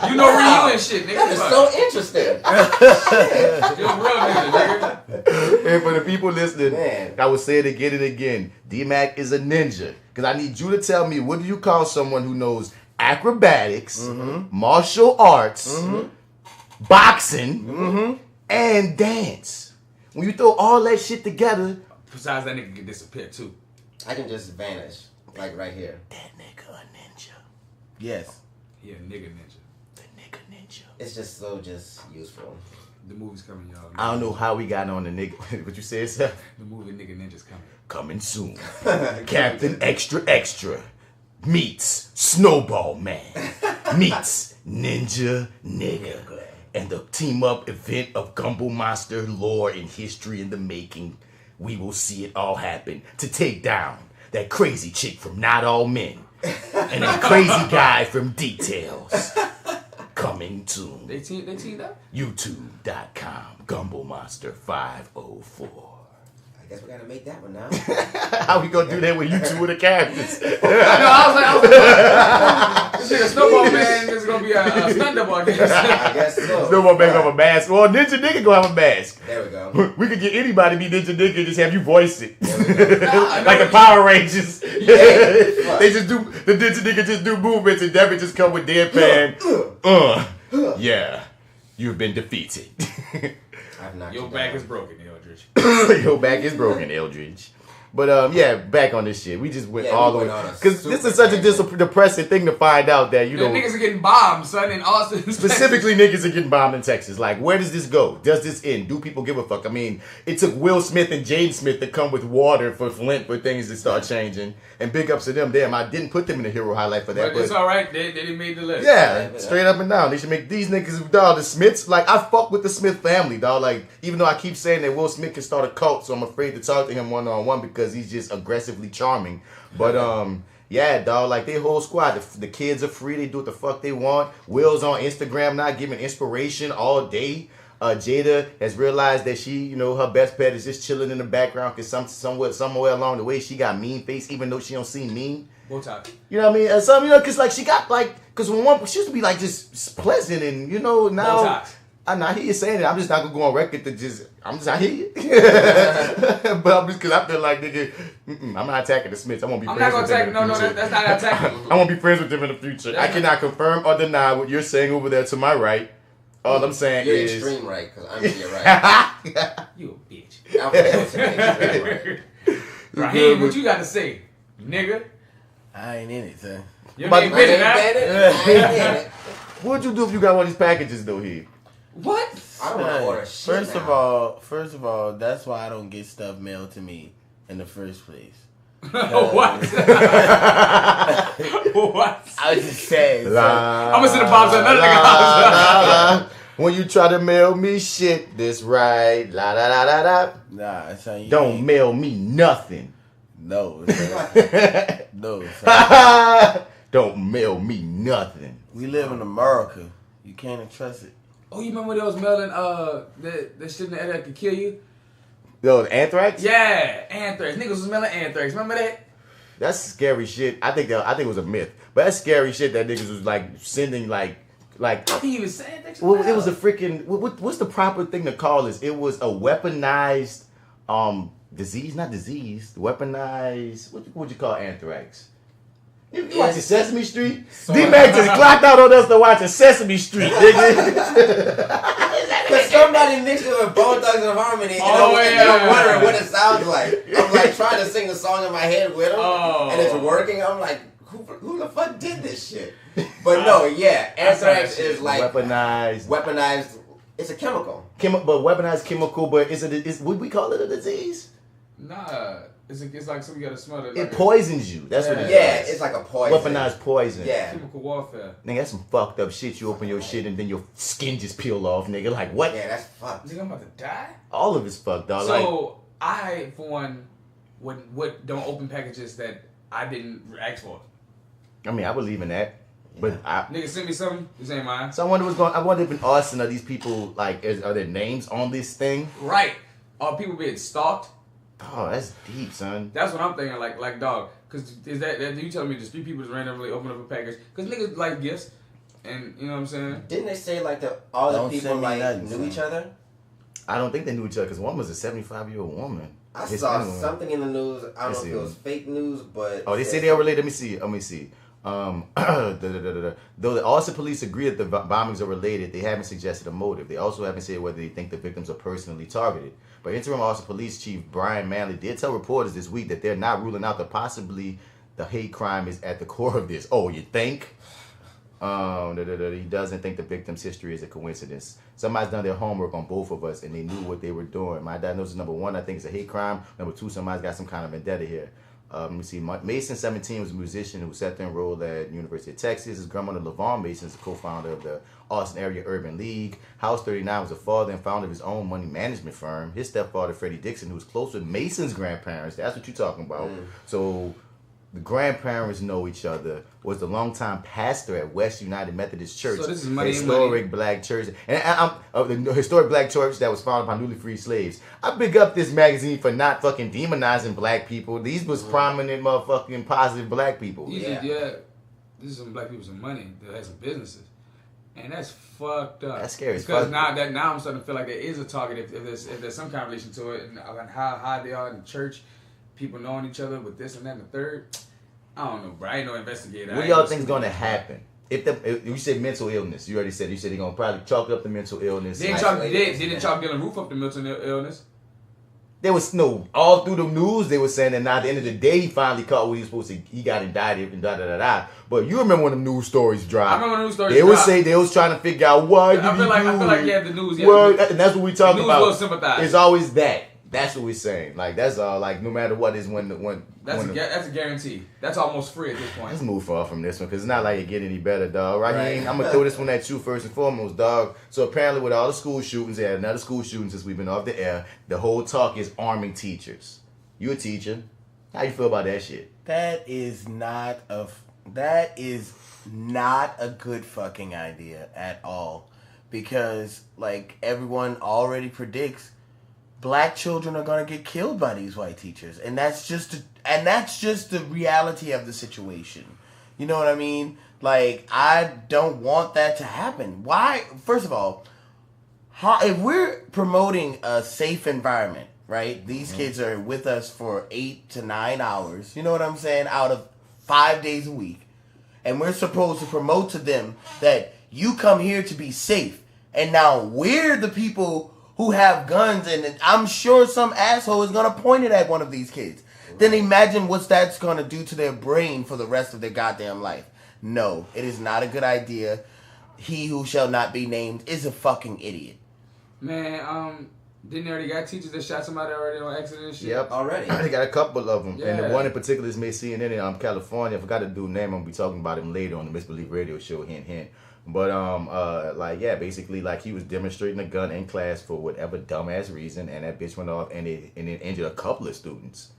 You know Ryu and shit, nigga. That is so interesting. And for the people listening, I will say it again and again. D-Mac is a ninja. Because I need you to tell me, what do you call someone who knows acrobatics, martial arts, boxing, and dance? When you throw all that shit together. Besides, that nigga can disappear too. I can just vanish. Like right here. That nigga a ninja. Yes. He a nigga ninja. The nigga ninja. It's just so useful. The movie's coming, y'all. I don't know how we got on the nigga. What you said, sir? The movie Nigga Ninja's coming. Coming soon. Captain Extra Extra meets Snowball Man meets Ninja Nigga. And the team-up event of Gumbo Monster lore and history in the making. We will see it all happen to take down that crazy chick from Not All Men and that crazy guy from Details. Coming soon. They teamed up? YouTube.com Gumbo Monster 504. I guess we gotta make that one now. How we gonna do that with you two of the characters? I was like, this nigga Snowball Man is gonna be a stunt double, I guess. I guess so. Snowball Man gonna have a mask. Well, Ninja Nigga gonna have a mask. There we go. We could get anybody to be Ninja Nigga and just have you voice it. Like the Power Rangers. They just do, the Ninja Nigga just do movements and Devin just come with deadpan. Yeah, you've been defeated. Your back is broken, Eldridge. Your back is broken, Eldridge. But yeah, back on this shit. We just went all the way because this is such a depressing thing to find out that you know niggas are getting bombed, son, in Austin. Specifically, niggas are getting bombed in Texas. Like, where does this go? Does this end? Do people give a fuck? I mean, it took Will Smith and Jaden Smith to come with water for Flint for things to start changing. And big ups to them. Damn, I didn't put them in the hero highlight for that. But it's all right. They didn't make the list. Yeah, straight up and down. They should make these niggas, dog, the Smiths. Like, I fuck with the Smith family, dog. Like, even though I keep saying that Will Smith can start a cult, so I'm afraid to talk to him one-on-one because he's just aggressively charming. But, yeah, dog, like, their whole squad, the kids are free. They do what the fuck they want. Will's on Instagram now giving inspiration all day. Jada has realized that she, you know, her best pet is just chilling in the background because somewhere along the way she got mean face, even though she don't seem mean. Botox. You know what I mean? Some, you know, because like she got like, because when she used to be like just pleasant and, you know, now. Botox. I'm not here saying it. I'm just not gonna go on record to just. I'm just not here. But I'm just because I feel like nigga, I'm not attacking the Smiths. I won't be. I'm friends not gonna with them attack. in the No, future. that's not attacking. I won't be friends with them in the future. I cannot confirm or deny what you're saying over there to my right. All I'm saying you're is extreme right because I'm to your right. You a bitch. AlphaJoe to the extreme right. Raheem, what you got to say, nigga? I ain't in it, son. You But- ain't been in that. I ain't in it. What'd you do if you got one of these packages though here? What? I don't want to order shit First of all, that's why I don't get stuff mailed to me in the first place. What? What? I was just saying. I'm gonna send a box to another nigga house. When you try to mail me shit, this right, la la la la la. Nah, son, you Don't ain't- mail me nothing. No, son. No, son. Don't mail me nothing. We live in America. You can't trust it. Oh, you remember those mailing that shit in the air that could kill you? Yo, anthrax? Yeah, anthrax. Niggas was mailing anthrax. Remember that? That's scary shit. I think it was a myth, but that's scary shit that niggas was like sending like. I think he was saying that. Well, it was a freaking. What's the proper thing to call this? It was a weaponized disease, not disease. Weaponized. What would you call anthrax? You watching Sesame Street? D-Mac just clocked out on us to watching Sesame Street, nigga. Because somebody mixed it with Bone Thugs and Harmony, and I'm wondering what it sounds like. I'm like trying to sing the song in my head with them, and it's working. I'm like, who the fuck did this shit? But no, yeah, anthrax is like weaponized. It's a chemical. But weaponized chemical. But would we call it a disease? Nah, it's like something you gotta smell it. It poisons you. That's what it is. Yeah, it's like a poison. Weaponized poison. Yeah. Chemical warfare. Nigga, that's some fucked up shit. You open your shit and then your skin just peel off, nigga. Like what? Yeah, that's fucked. Nigga, I'm about to die. All of it's fucked, dog. So I, for one, would don't open packages that I didn't ask for. I mean, I believe in that. But Nigga, send me something. This ain't mine. So I wonder what's going. I wonder if in Austin are these people like are their names on this thing? Right. Are people being stalked? Oh, that's deep, son. That's what I'm thinking. Like dog. Cause is that you telling me just 3 people just randomly open up a package? Cause niggas like gifts, and you know what I'm saying. Didn't they say like all the people like knew each other? I don't think they knew each other because one was a 75-year-old woman. I saw something in the news. I don't know if it was fake news, but they say they are related. Let me see. Though the Austin police agree that the bombings are related, they haven't suggested a motive. They also haven't said whether they think the victims are personally targeted. But interim Austin Police Chief Brian Manley did tell reporters this week that they're not ruling out that possibly the hate crime is at the core of this. Oh, you think? He doesn't think the victim's history is a coincidence. Somebody's done their homework on both of us and they knew what they were doing. My diagnosis, number 1, I think it's a hate crime. Number 2, somebody's got some kind of vendetta here. Let me see. Mason, 17, was a musician who set their role at University of Texas. His grandmother, LaVon Mason, is the co-founder of the Austin Area Urban League. House 39 was a father and founder of his own money management firm. His stepfather, Freddie Dixon, who was close with Mason's grandparents. That's what you're talking about. So the grandparents know each other. Was the longtime pastor at West United Methodist Church, So this is money historic black church, and the historic black church that was founded by newly freed slaves. I big up this magazine for not fucking demonizing black people. These was prominent motherfucking positive black people. Yeah. This is some black people with some money that has some businesses, and that's fucked up. That's scary. Because now I'm starting to feel like there is a target if there's some kind of relation to it, and how high they are in the church, people knowing each other with this and that and the third. I don't know, bro. I ain't no investigator. What do y'all think is going to happen? If you said mental illness, you already said they're going to probably chalk up the mental illness. Didn't chalk Dylan Roof up the mental illness? There was all through the news they were saying that now at the end of the day he finally caught what he was supposed to. He got indicted and da. But you remember when the news stories dropped? I remember when the news stories They would dropped. say they was trying to figure out why. I feel like the news. Well, and that's what we talking about. The news will sympathize. It's always that. That's what we're saying. Like that's all. Like no matter what is when that's a guarantee. That's almost free at this point. Let's move far from this one because it's not like it get any better, dog. Right? I'm gonna throw this one at you first and foremost, dog. So apparently, with all the school shootings, they had another school shooting since we've been off the air. The whole talk is arming teachers. You a teacher? How you feel about that shit? That is not a good fucking idea at all, because like everyone already predicts, black children are gonna get killed by these white teachers, and that's just the reality of the situation. You know what I mean? Like, I don't want that to happen. Why? First of all, if we're promoting a safe environment, right? These kids are with us for 8 to 9 hours. You know what I'm saying? Out of 5 days a week. And we're supposed to promote to them that you come here to be safe. And now we're the people who have guns, and I'm sure some asshole is going to point it at one of these kids. Right. Then imagine what that's going to do to their brain for the rest of their goddamn life. No, it is not a good idea. He who shall not be named is a fucking idiot. Man, didn't they already got teachers that shot somebody already on accident and shit? Yep, already. They got a couple of them, Yeah. and the one in particular is made CNN in California. I forgot the dude's name. I'm gonna be talking about him later on the Misbelief Radio Show. Hint, hint. But basically, like he was demonstrating a gun in class for whatever dumbass reason, and that bitch went off and it injured a couple of students.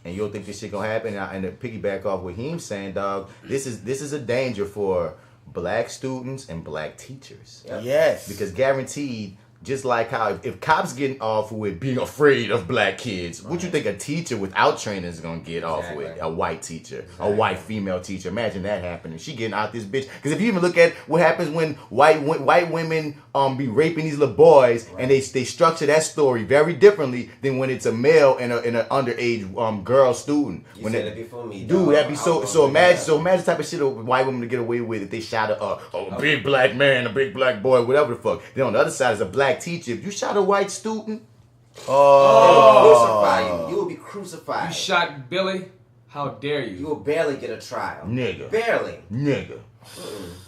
And you don't think this shit gonna happen? And to piggyback off what he's saying, dog, this is a danger for black students and black teachers. Yep. Yes, because guaranteed. Just like how if cops getting off with being afraid of black kids, what you think a teacher without training is gonna get off with? A white teacher, a white female teacher. Imagine that happening. She getting out this bitch. Because if you even look at what happens when white women be raping these little boys, and they structure that story very differently than when it's a male and an underage girl student. You said it before me, dude. That'd be so imagine the type of shit a white woman to get away with if they shot a big black man, a big black boy, whatever the fuck. Then on the other side is a black teacher. If you shot a white student, they will crucify you. You will be crucified. You shot Billy. How dare you? You will barely get a trial. Nigga. Barely. Nigga.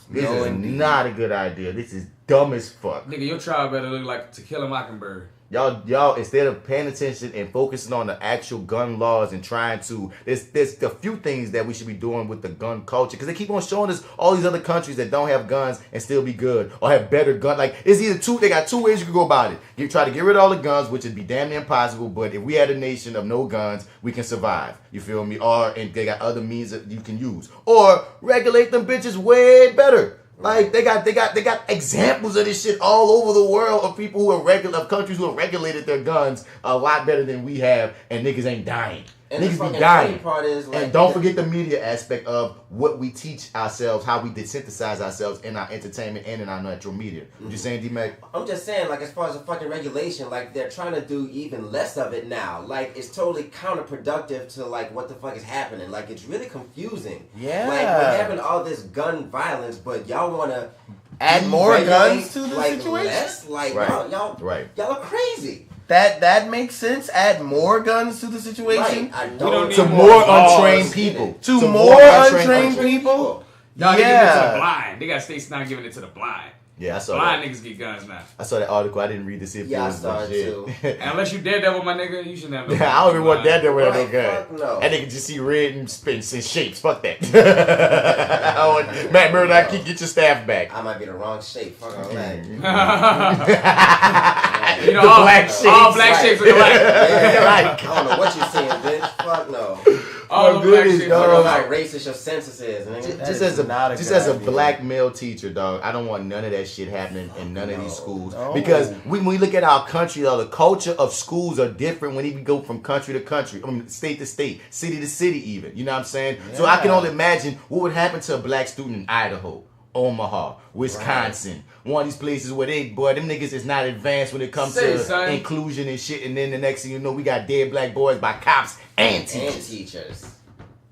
This is not a good idea. This is dumb as fuck. Nigga, your trial better look like To Kill a Mockingbird. Y'all, instead of paying attention and focusing on the actual gun laws and trying to, there's a few things that we should be doing with the gun culture, because they keep on showing us all these other countries that don't have guns and still be good or have better guns. Like, it's either they got two ways you can go about it. You try to get rid of all the guns, which would be damn near impossible, but if we had a nation of no guns, we can survive. You feel me? And they got other means that you can use. Or regulate them bitches way better. Like they got examples of this shit all over the world of people who are of countries who have regulated their guns a lot better than we have, and niggas ain't dying. And niggas be dying. Part is like, and don't forget the media aspect of what we teach ourselves, how we desynthesize ourselves in our entertainment and in our natural media. What you saying, D-Mac? I'm just saying, like, as far as the fucking regulation, like, they're trying to do even less of it now. Like, it's totally counterproductive to, like, what the fuck is happening. Like, it's really confusing. Yeah. Like, we're having all this gun violence, but y'all want to add more guns to the situation? Less? Like, right. y'all are crazy. That makes sense. Add more guns to the situation. Right. To more untrained people. To more untrained people. No, they give it to the blind. They got states not giving it to the blind. Yeah, I saw blind that. Niggas get guns now. I saw that article. I didn't read to see if it was too. shit. Unless you Daredevil, my nigga, you shouldn't have no I don't even want Daredevil to have no gun. Fuck no. That nigga just see red and spins and shapes. Fuck that. I want Matt Murdock, get your staff back. I might be the wrong shape. Fuck all that. You know, the black shapes. All black shapes are alike. I don't know what you're saying, bitch. Fuck no. All the black shapes are How alike. racist your census is. Just as a black male teacher, dog, I don't want none of that shit happening in none of these schools. Because when we look at our country, though, the culture of schools are different when we go from country to country, state to state, city to city even. You know what I'm saying? Yeah. So I can only imagine what would happen to a black student in Idaho, Omaha, Wisconsin. Right. One of these places where them niggas is not advanced when it comes to inclusion and shit. And then the next thing you know, we got dead black boys by cops and teachers.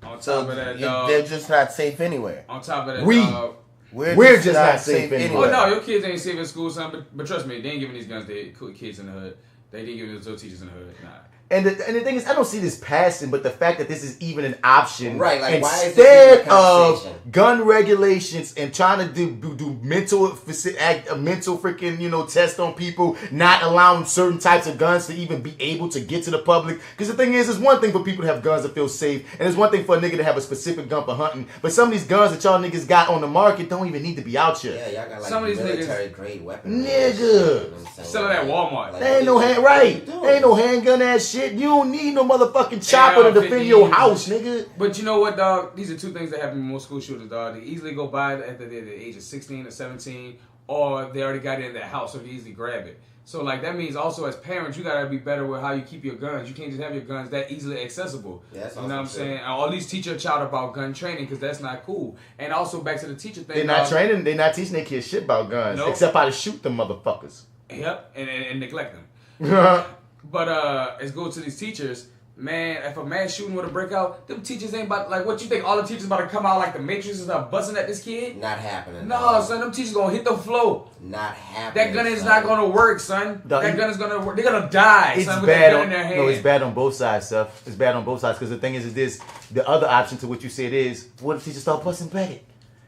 On top of that, dog. They're just not safe anywhere. On top of that, dog. We're just not safe anywhere. Oh, no, your kids ain't safe in school, son. But trust me, they ain't giving these guns to kids in the hood. They didn't give it to teachers in the hood. Nah. And the thing is, I don't see this passing, but the fact that this is even an option, right? Like, instead of gun regulations and trying to do mental freaking test on people, not allowing certain types of guns to even be able to get to the public. Because the thing is, it's one thing for people to have guns that feel safe, and it's one thing for a nigga to have a specific gun for hunting. But some of these guns that y'all niggas got on the market don't even need to be out here. Yeah, y'all got like some of these military grade weapons. Nigga, selling at Walmart. There ain't no There ain't no handgun ass shit. You don't need no motherfucking chopper to defend your house, nigga. But you know what, dog? These are two things that happen with most school shooters, dog. They easily go by after they're the age of 16 or 17, or they already got it in their house, so they easily grab it. So, like, that means also as parents, you gotta be better with how you keep your guns. You can't just have your guns that easily accessible. Yeah, you know what I'm saying? Or at least teach your child about gun training, because that's not cool. And also back to the teacher thing. They're not training. They're not teaching their kids shit about guns, except how to shoot them motherfuckers. Yep, and neglect them. But it's go to these teachers. Man, if a mass shooting were to break out, them teachers ain't about like what you think. All the teachers about to come out like the Matrix and start busting at this kid. Not happening. No, son, them teachers gonna hit the floor. Not happening. That gun is not gonna work, son. That gun is gonna work. They're gonna die. It's son, with bad that gun on in their hand. no, it's bad on both sides, stuff. It's bad on both sides because the thing is this: the other option to what you said is, what if teachers start busting back,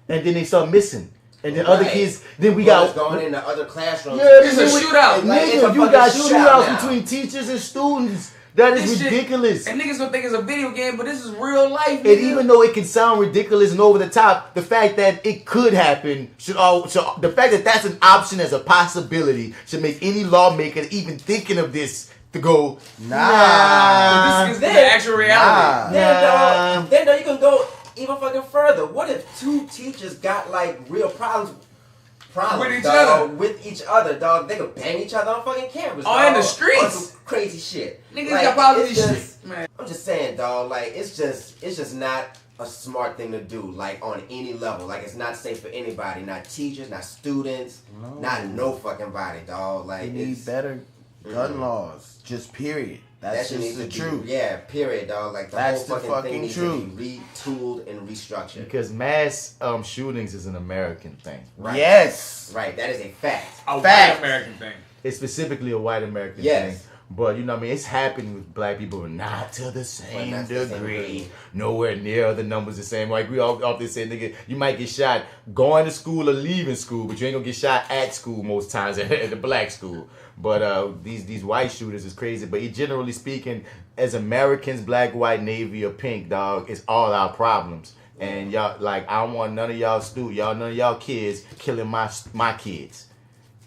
and then they start missing. And then other kids, then we got going in the other classrooms. Yeah, it's a shootout. Nigga, you got shootouts between teachers and students. That is ridiculous. And niggas gonna think it's a video game, but this is real life, nigga. And even though it can sound ridiculous and over the top, the fact that it could happen the fact that that's an option as a possibility should make any lawmaker even thinking of this to go, nah. This is the actual reality. Then you can go even fucking further. What if two teachers got like real problems with each other, dog? They could bang each other on fucking campus. Oh, dog, in the streets. on some crazy shit. Niggas like, got problems with it's these just, shit, man. I'm just saying, dog. Like it's just not a smart thing to do. Like on any level. Like it's not safe for anybody. Not teachers. Not students. Not no fucking body, dog. Like we need better gun laws. Just period. That's just the truth. Yeah, period, dog. Like the That's whole the fucking thing fucking needs to be retooled and restructured. Because mass shootings is an American thing. Right. Yes. Right. That is a fact. A white American thing. It's specifically a white American thing. But you know what I mean? It's happening with black people, but not to the same degree. Nowhere near the numbers the same. Like we often say, nigga, you might get shot going to school or leaving school, but you ain't gonna get shot at school most times at the black school. But these white shooters is crazy. But generally speaking, as Americans, black, white, navy, or pink, dog, it's all our problems. And y'all, like, I don't want none of y'all none of y'all kids killing my kids.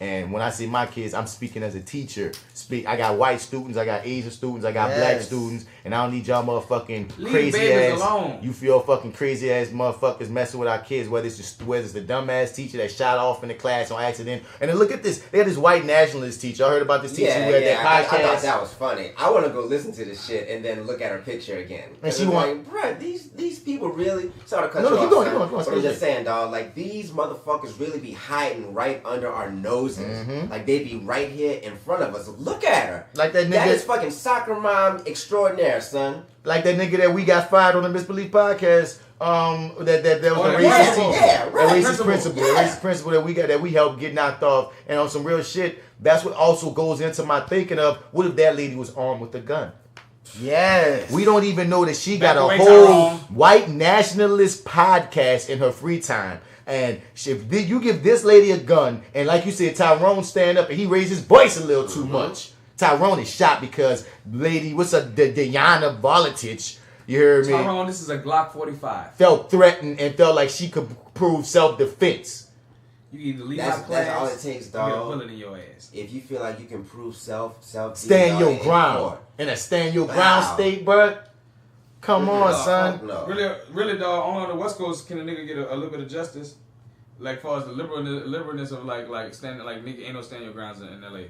And when I say my kids, I'm speaking as a teacher. I got white students, I got Asian students, I got black students, and I don't need y'all motherfucking crazy ass. Alone. You feel fucking crazy ass motherfuckers messing with our kids. Whether it's the dumbass teacher that shot off in the class on accident. And then look at this. They had this white nationalist teacher. I heard about this teacher who had that podcast. I thought that was funny. I want to go listen to this shit and then look at her picture again. And she like, bruh, these people really. Sorry to cut you off. Keep going. But I'm just saying, dog. Like these motherfuckers really be hiding right under our noses. Mm-hmm. Like they be right here in front of us. Look at her. Like that nigga. That is fucking soccer mom extraordinaire, son. Like that nigga that we got fired on the Misbelief podcast. That was a racist teacher. Yeah, right. A racist principal. A racist principal that we helped get knocked off. And on some real shit, that's what also goes into my thinking of what if that lady was armed with a gun? Yes. We don't even know that she got a whole white nationalist podcast in her free time. And if you give this lady a gun, and like you said, Tyrone stand up and he raised his voice a little too much. Tyrone is shot because lady, Diana Volatich, you heard me? Tyrone, this is a Glock 45. Felt threatened and felt like she could prove self-defense. You either leave that's class, all it takes, dog. You get a bullet in your ass. If you feel like you can prove self stand your ground. In a stand your ground state, bro. Come on, son. No. Really, dog. Only on the West Coast can a nigga get a little bit of justice. Like, far as the liberalness of like standing, like nigga ain't no stand your grounds in LA,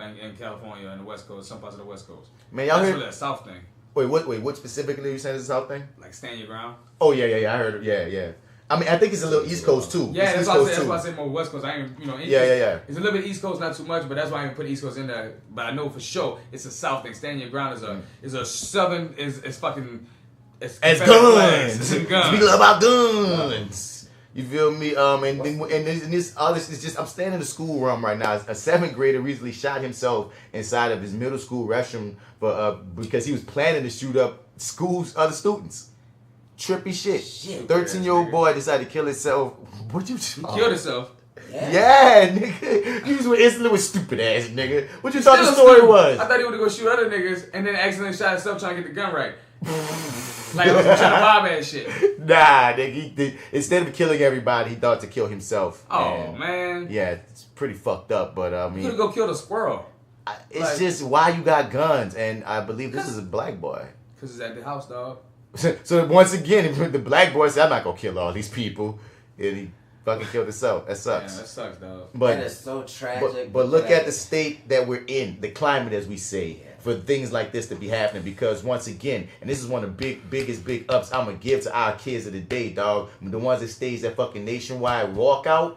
in California, and the West Coast, some parts of the West Coast. Man, y'all That's heard really a South thing. Wait, what specifically you saying is a South thing? Like stand your ground. Oh yeah, I heard it. Yeah. I mean, I think it's a little East Coast too. Yeah, that's why I say more West Coast. I ain't, Yeah. It's a little bit East Coast, not too much, but that's why I didn't put East Coast in there. But I know for sure it's a South thing. Stand your ground is a Southern is fucking. It's guns. It's guns. Speaking about guns. You feel me? And this is just, I'm standing in the school room right now. A 7th grader recently shot himself inside of his middle school restroom because he was planning to shoot up other students. Trippy shit. 13-year-old boy decided to kill himself. What you? He killed himself. Yeah, nigga. You was instantly with stupid ass nigga. What you thought the story was? I thought he would go shoot other niggas and then accidentally shot himself trying to get the gun right. Like it was some trying to mob ass shit. Nah, nigga. Instead of killing everybody, he thought to kill himself. Oh man. Yeah, it's pretty fucked up. But I mean, you could go kill the squirrel. It's just why you got guns, and I believe this is a black boy. Cause it's at the house, dog. So once again, the black boy said, "I'm not gonna kill all these people," and he fucking killed himself. That sucks. Yeah, that sucks, dog. But that is so tragic. But look at the state that we're in, the climate, as we say, for things like this to be happening. Because once again, and this is one of the biggest ups I'm gonna give to our kids of the day, dog. The ones that stage that fucking nationwide walkout.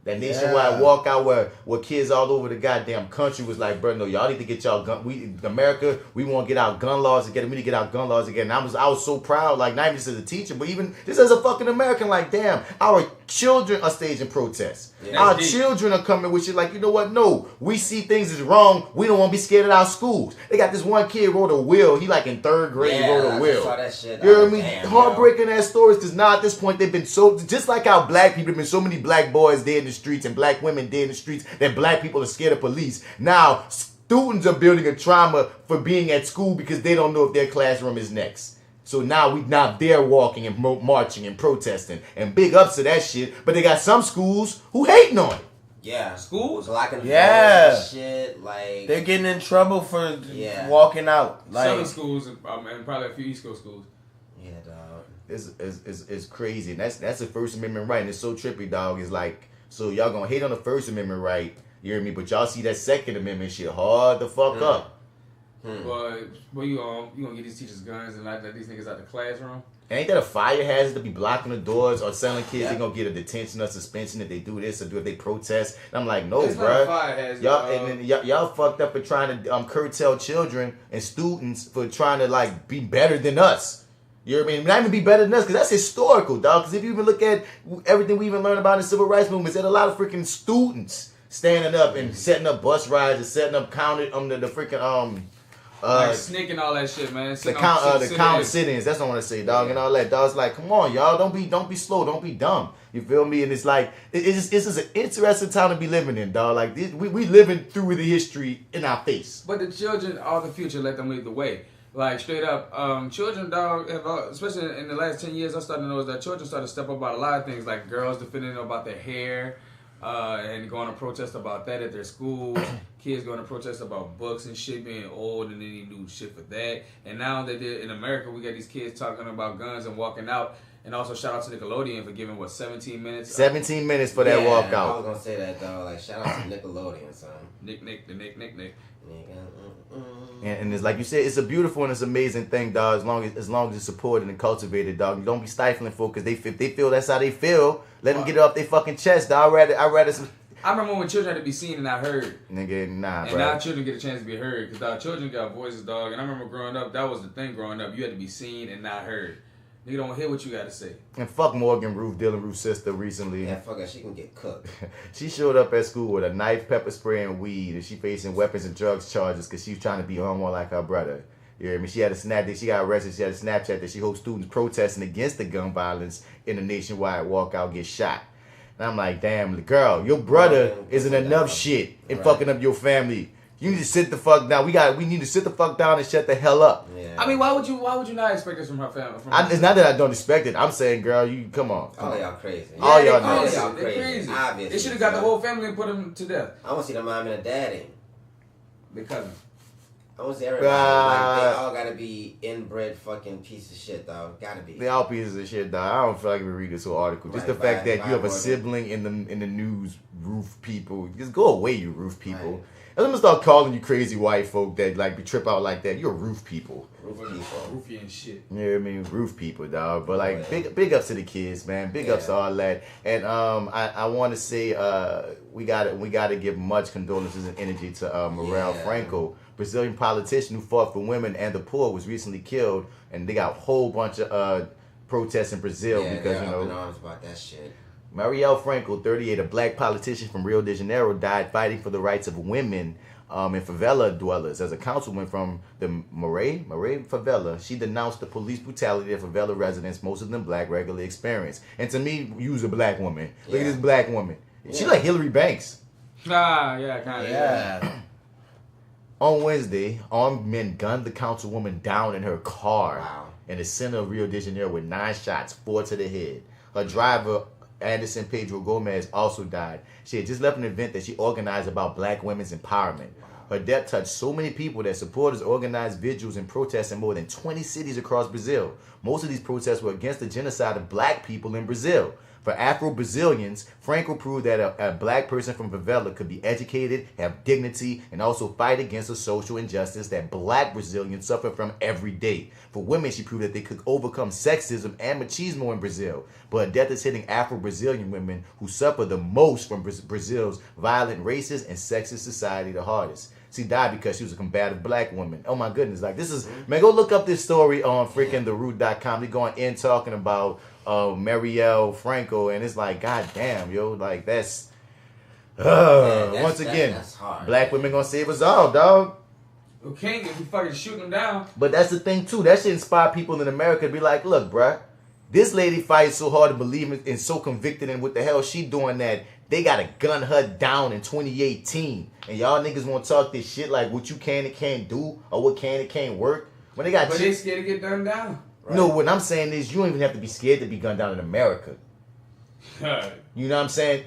That nationwide walkout where kids all over the goddamn country was like, bro, no, y'all need to get y'all gun. America, we want to get our gun laws again. We need to get our gun laws again. And I was so proud, like, not even just as a teacher, but even just as a fucking American, like, damn, our children are staging protests. Yeah, our children are coming with shit like, you know what? No, we see things is wrong. We don't want to be scared at our schools. They got this one kid wrote a will. He like in 3rd grade wrote a will. Saw that shit. You know what I mean? Heartbreaking ass stories, because now at this point they've been so, just like how black people have been so many black boys dead in the streets and black women dead in the streets that black people are scared of police. Now students are building a trauma for being at school because they don't know if their classroom is next. So now they're walking and marching and protesting, and big ups to that shit. But they got some schools who hating on it. Yeah, schools blocking and shit. Like they're getting in trouble for walking out. Like Southern schools and probably a few East Coast schools. Yeah, dog. It's crazy. And that's a First Amendment right, and it's so trippy, dog. It's like, so y'all gonna hate on the First Amendment right, you hear me? But y'all see that Second Amendment shit hard the fuck up. But you gonna get these teachers guns and let these niggas out the classroom? And ain't that a fire hazard to be blocking the doors or telling kids they gonna get a detention or suspension if they do this or if they protest? And I'm like, no, it's bro. Not a fire hazard, y'all fucked up for trying to curtail children and students for trying to like be better than us. You know what I mean? Not even be better than us, because that's historical, dog. Because if you even look at everything we even learned about in the civil rights movement, there's a lot of freaking students standing up and setting up bus rides and setting up the freaking like sneaking all that shit, man. The count sit-ins. That's what I want to say, dog, and all that. Dog's like, come on, y'all, don't be slow, don't be dumb. You feel me? And it's like it's just an interesting time to be living in, dog. Like we living through the history in our face. But the children are the future. Let them lead the way. Like straight up, children, dog, especially in the last 10 years, I started to notice that children started to step up about a lot of things, like girls defending about their hair. And going to protest about that at their schools. Kids going to protest about books and shit being old and they need to do shit for that. And now they did in America, we got these kids talking about guns and walking out. And also shout out to Nickelodeon for giving 17 minutes. 17 minutes for that walkout. I was gonna say that though. Like shout out to Nickelodeon, son. Nick. And it's like you said, it's a beautiful and it's an amazing thing, dog. As long as it's supported and cultivated, dog. You don't be stifling folk because if they feel that's how they feel, let them get it off their fucking chest, dog. I rather some. I remember when children had to be seen and not heard. Nigga, nah, and now children get a chance to be heard because our children got voices, dog. And I remember growing up, that was the thing. Growing up, you had to be seen and not heard. Nigga don't hear what you got to say. And fuck Morgan Dylan Roof's sister recently. Yeah, fuck her. She can get cooked. She showed up at school with a knife, pepper spray, and weed, and she facing weapons and drugs charges because she was trying to be on one like her brother. You know what I mean? She had a snap that she got arrested. She had a Snapchat that she hopes students protesting against the gun violence in a nationwide walkout get shot. And I'm like, damn, girl, your brother isn't enough shit in fucking up your family. You need to sit the fuck down. We need to sit the fuck down and shut the hell up. Yeah. I mean, why would you not expect this from her family? It's not that I don't expect it. I'm saying, girl, you come on. All y'all crazy. All y'all crazy. Obviously. They should have got the whole family and put them to death. I want to see the mom and the daddy. Because I want to see everybody. Like, they all gotta be inbred fucking piece of shit, dog. Gotta be. They all pieces of shit, dog. I don't feel like even read this whole article. Just the fact that you have a sibling in the news, roof people. Just go away, you roof people. Right. I'm gonna start calling you crazy white folk that like be trip out like that. You're roof people. Roofy and shit. You know what I mean? Roof people, dog. But like big ups to the kids, man. Big ups to all that. And I want to say we gotta give much condolences and energy to MARIELLE FRANCO, Brazilian politician who fought for women and the poor, was recently killed, and they got a whole bunch of protests in Brazil because up in arms about that shit. MARIELLE FRANCO, 38, a black politician from Rio de Janeiro, died fighting for the rights of women and favela dwellers. As a councilwoman from the Mero favela, she denounced the police brutality that favela residents, most of them black, regularly experience. And to me, use a black woman. Look at this black woman. She like Hillary Banks. Yeah, kind of. Yeah. On Wednesday, armed men gunned the councilwoman down in her car in the center of Rio de Janeiro with 9 shots, 4 to the head. Her driver, Anderson Pedro Gomez, also died. She had just left an event that she organized about black women's empowerment. Her death touched so many people that supporters organized vigils and protests in more than 20 cities across Brazil. Most of these protests were against the genocide of black people in Brazil. For Afro-Brazilians, Franco proved that a black person from favela could be educated, have dignity, and also fight against a social injustice that black Brazilians suffer from every day. For women, she proved that they could overcome sexism and machismo in Brazil. But death is hitting Afro-Brazilian women who suffer the most from Brazil's violent, racist, and sexist society the hardest. She died because she was a combative black woman. Oh my goodness. Like, this is, man, go look up this story on freaking TheRoofPpl. They're going in talking about MARIELLE, Franco, and it's like, god damn, yo, like, that's once again, that's hard, black women gonna save us all, dog. We can't if we fucking shoot them down. But that's the thing too. That should inspire people in America to be like, look, bruh, this lady fights so hard to believe in and so convicted in what the hell she doing that they gotta gun her down in 2018. And y'all niggas wanna talk this shit like what you can and can't do or what can and can't work. When they got but they scared to get gunned down. Right? No, what I'm saying is you don't even have to be scared to be gunned down in America. You know what I'm saying?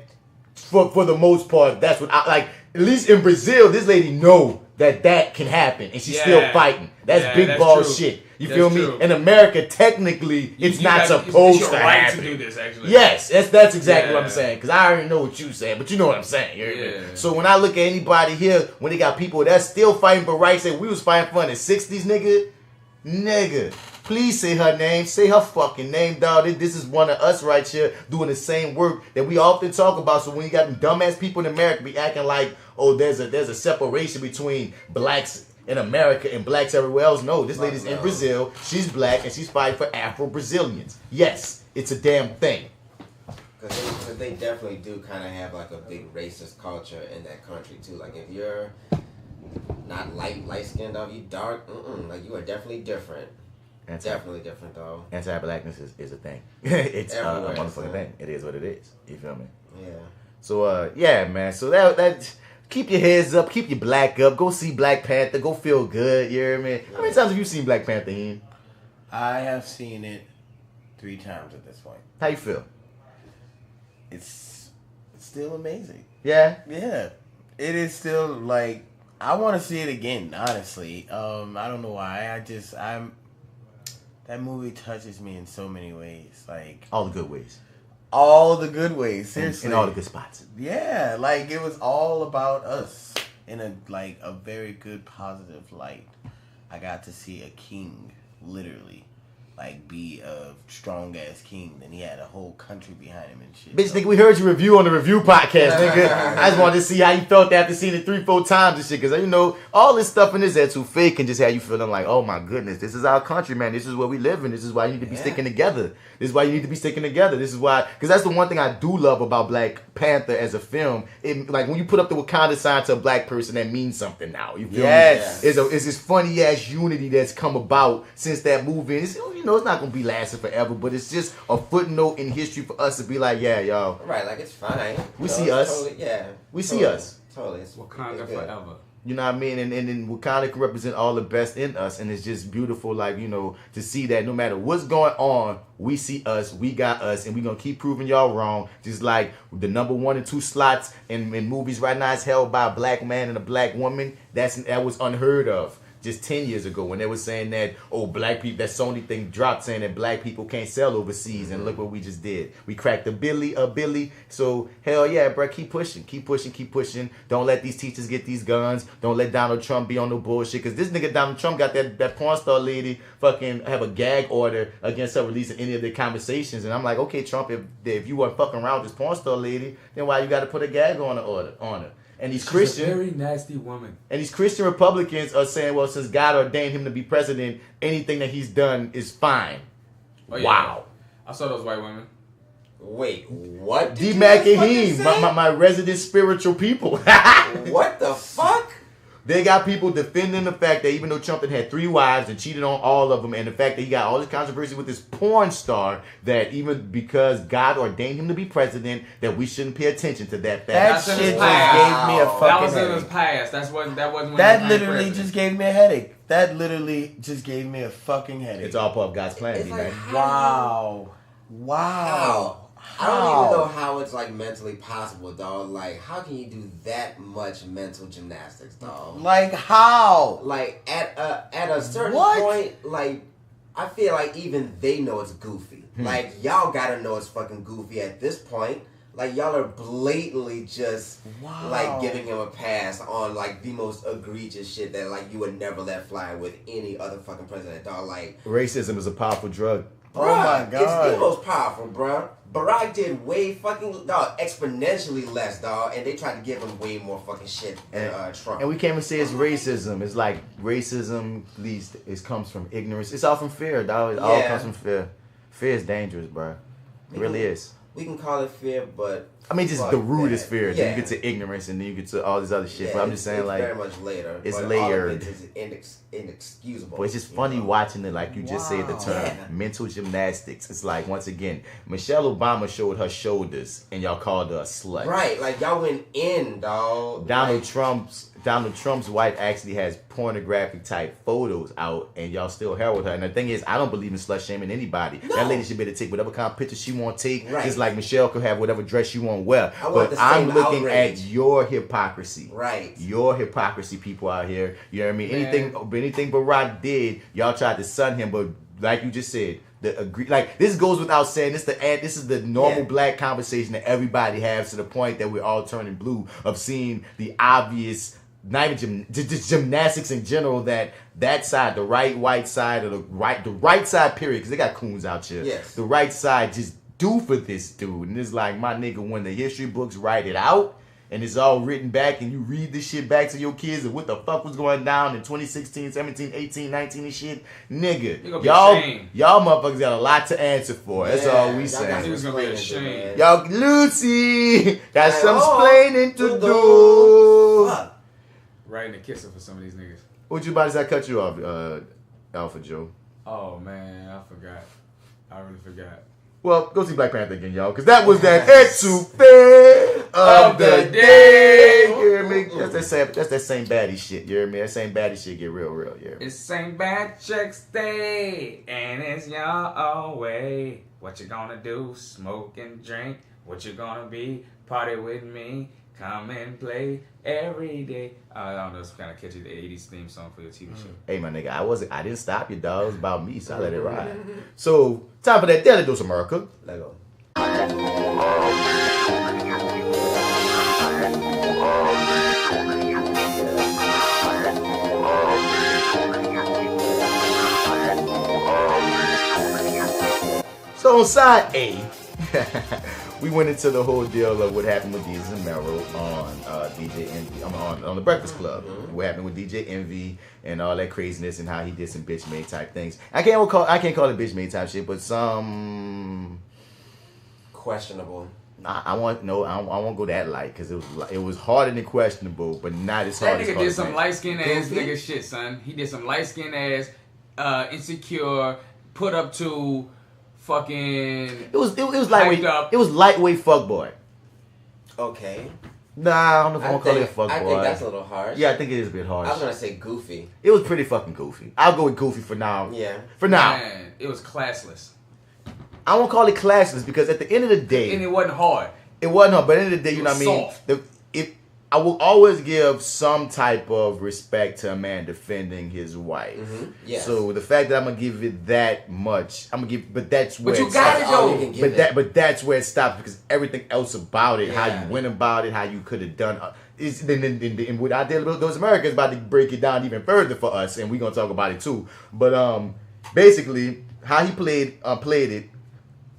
For the most part, that's what I like. At least in Brazil, this lady know that can happen, and she's still fighting. That's big ball shit. You feel me? In America, technically, it's not supposed to happen. To do this, actually. Yes, that's exactly what I'm saying. Because I already know what you saying, but you know what I'm saying. So when I look at anybody here, when they got people that's still fighting for rights that we was fighting for in the 60s, nigga, please say her name. Say her fucking name, dog. This is one of us right here doing the same work that we often talk about. So when you got them dumbass people in America be acting like, oh, there's a separation between blacks in America and blacks everywhere else. No, this lady's in Brazil. She's black and she's fighting for Afro-Brazilians. Yes, it's a damn thing. Because they definitely do kind of have like a big racist culture in that country too. Like if you're not light-skinned, dog, you dark, like you are definitely different. Definitely different, though. Anti-blackness is a thing. It's a wonderful thing. It is what it is. You feel me? Yeah. So, yeah, man. So that keep your heads up. Keep your black up. Go see Black Panther. Go feel good. You hear me? How many times have you seen Black Panther, Ian? I have seen it 3 times at this point. How you feel? It's still amazing. Yeah? Yeah. It is still, like, I want to see it again, honestly. I don't know why. That movie touches me in so many ways. Like all the good ways. All the good ways. Seriously. In all the good spots. Yeah. Like it was all about us in a very good positive light. I got to see a king literally like be a strong ass king. Then he had a whole country behind him and shit. Bitch, nigga, we heard your review on the review podcast, nigga. I just wanted to see how you felt after seeing it 3-4 times and shit. Because, you know, all this stuff in this ETOUFEE can just have you feeling like, oh my goodness, this is our country, man. This is where we live in. This is why you need to be sticking together. This is why you need to be sticking together. This is why, because that's the one thing I do love about Black Panther as a film. It, like when you put up the Wakanda sign to a black person, that means something now. You feel me? It's this funny ass unity that's come about since that movie. And it's, you know, it's not gonna be lasting forever, but it's just a footnote in history for us to be like, yeah, y'all. Right, like it's fine. We see us. Totally, we see us. Totally. It's Wakanda forever. You know what I mean? And then Wakanda can represent all the best in us. And it's just beautiful, like, you know, to see that no matter what's going on, we see us, we got us, and we're going to keep proving y'all wrong. Just like the number 1 and 2 slots in movies right now is held by a black man and a black woman. That was unheard of. Just 10 years ago when they were saying that, oh, black people, that Sony thing dropped saying that black people can't sell overseas, and look what we just did. We cracked a Billy. So, hell yeah, bro, keep pushing. Don't let these teachers get these guns. Don't let Donald Trump be on no bullshit, because this nigga Donald Trump got that porn star lady fucking have a gag order against her releasing any of their conversations, and I'm like, okay, Trump, if you weren't fucking around with this porn star lady, then why you got to put a gag on her? And these She's a very nasty woman. And these Christian Republicans are saying, well, since God ordained him to be president, anything that he's done is fine. Oh, yeah. Wow. I saw those white women. Wait, what? D-Mac and Heem, my resident spiritual people. What the fuck? They got people defending the fact that even though Trump had 3 wives and cheated on all of them, and the fact that he got all this controversy with this porn star, that even because God ordained him to be president, that we shouldn't pay attention to that fact. That shit just gave me a fucking That was in headache. his past. That wasn't when that literally just gave me a headache. That literally just gave me a fucking headache. It's all part of God's plan, like, man. Wow. I don't even know how it's like mentally possible, dog. Like, how can you do that much mental gymnastics, dog? Like how? Like at a certain point, like I feel like even they know it's goofy. Like, y'all gotta know it's fucking goofy at this point. Like, y'all are blatantly just, like, giving him a pass on, like, the most egregious shit that, like, you would never let fly with any other fucking president, dog. Like, racism is a powerful drug. Bruh, oh my God. It's the most powerful, bruh. Barack did way fucking, dog, exponentially less, dog, and they tried to give him way more fucking shit than Trump. And we can't even say it's racism. It's like racism, at least, it comes from ignorance. It's all from fear, dog. It all comes from fear. Fear is dangerous, bro. It really is. We can call it fear, but I mean, just the root is fear. Yeah. Then you get to ignorance, and then you get to all this other shit. But I'm just saying, it's like, very much later. It's but layered. All of it is inexcusable. But it's just funny watching it, like you just said the term mental gymnastics. It's like, once again, Michelle Obama showed her shoulders, and y'all called her a slut. Right, like y'all went in, dog. Donald Trump's wife actually has pornographic type photos out, and y'all still herald her. And the thing is, I don't believe in slut shaming anybody. No. That lady should be able to take whatever kind of picture she want to take. Right. Just like Michelle could have whatever dress she want to wear. But I'm looking at your hypocrisy. Right. Your hypocrisy, people out here. You know what I mean? Anything Barack did, y'all tried to sun him, but like you just said, like this goes without saying. This is the normal black conversation that everybody has, to the point that we're all turning blue of seeing the obvious. Not even just gymnastics in general. That side, the right white side, or the right side period, because they got coons out here. Yes. The right side just do for this dude, and it's like, my nigga, when the history books write it out, and it's all written back, and you read this shit back to your kids, and what the fuck was going down in 2016, 17, 18, 19 and shit, nigga, y'all motherfuckers got a lot to answer for. That's all we saying. It's gonna be a shame. Y'all, Lucy, got some explaining to do. Fuck. Writing a kisser for some of these niggas. What you about to say? I cut you off, AlphaJoe. Oh man, I forgot. I really forgot. Well, go see Black Panther again, y'all, because that was that ETOUFEE of the day. You hear me? That's that same baddie shit. You hear me? That same baddie shit get real. You hear me? It's St.BATrick'S Day, and it's your way. What you gonna do? Smoke and drink. What you gonna be? Party with me. Come and play every day. I don't know, it's kind of catchy, the 80s theme song for your TV show. Hey, my nigga, I didn't stop you, dog. It was about me, so I let it ride. So, time for that Daily Dose of America. Let go. So, on side A, we went into the whole deal of what happened with Desus and Mero on DJ Envy, on the Breakfast Club. What happened with DJ Envy and all that craziness, and how he did some bitch made type things. I can't call it bitch made type shit, but some questionable. I won't go that light, because it was harder than questionable, but not as hard. That nigga did some light skin ass nigga shit, son. He did some light skin ass, insecure, put up to. Fucking. It was lightweight. It was lightweight fuckboy. Okay. Nah, I don't know if I'm gonna call it a fuckboy. I think that's a little harsh. Yeah, I think it is a bit harsh. I was gonna say goofy. It was pretty fucking goofy. I'll go with goofy for now. Yeah. For now. Man, it was classless. I won't call it classless, because at the end of the day, and it wasn't hard. It wasn't hard, but at the end of the day, you know what I mean. Soft. I will always give some type of respect to a man defending his wife. Mm-hmm. Yes. So the fact that I'm gonna give it that much, I'm gonna give, but that's where. But you got it though. But that's where it stops, because everything else about it, how you went about it, how you could have done. And what I did with those Americans about to break it down even further for us, and we're gonna talk about it too. But basically, how he played it.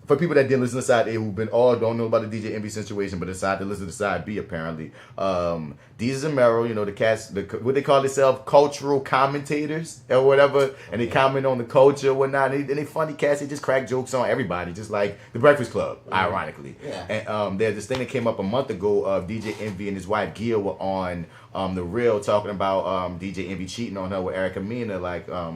For people that didn't listen to side A, who've been don't know about the DJ Envy situation, but decided to listen to side B apparently. Desus and Mero, you know, the cast, what they call themselves, cultural commentators or whatever, and they comment on the culture or whatnot. And they funny cats. They just crack jokes on everybody, just like the Breakfast Club, ironically. Yeah. And there's this thing that came up a month ago of DJ Envy and his wife Gia were on The Real talking about DJ Envy cheating on her with Erica Mena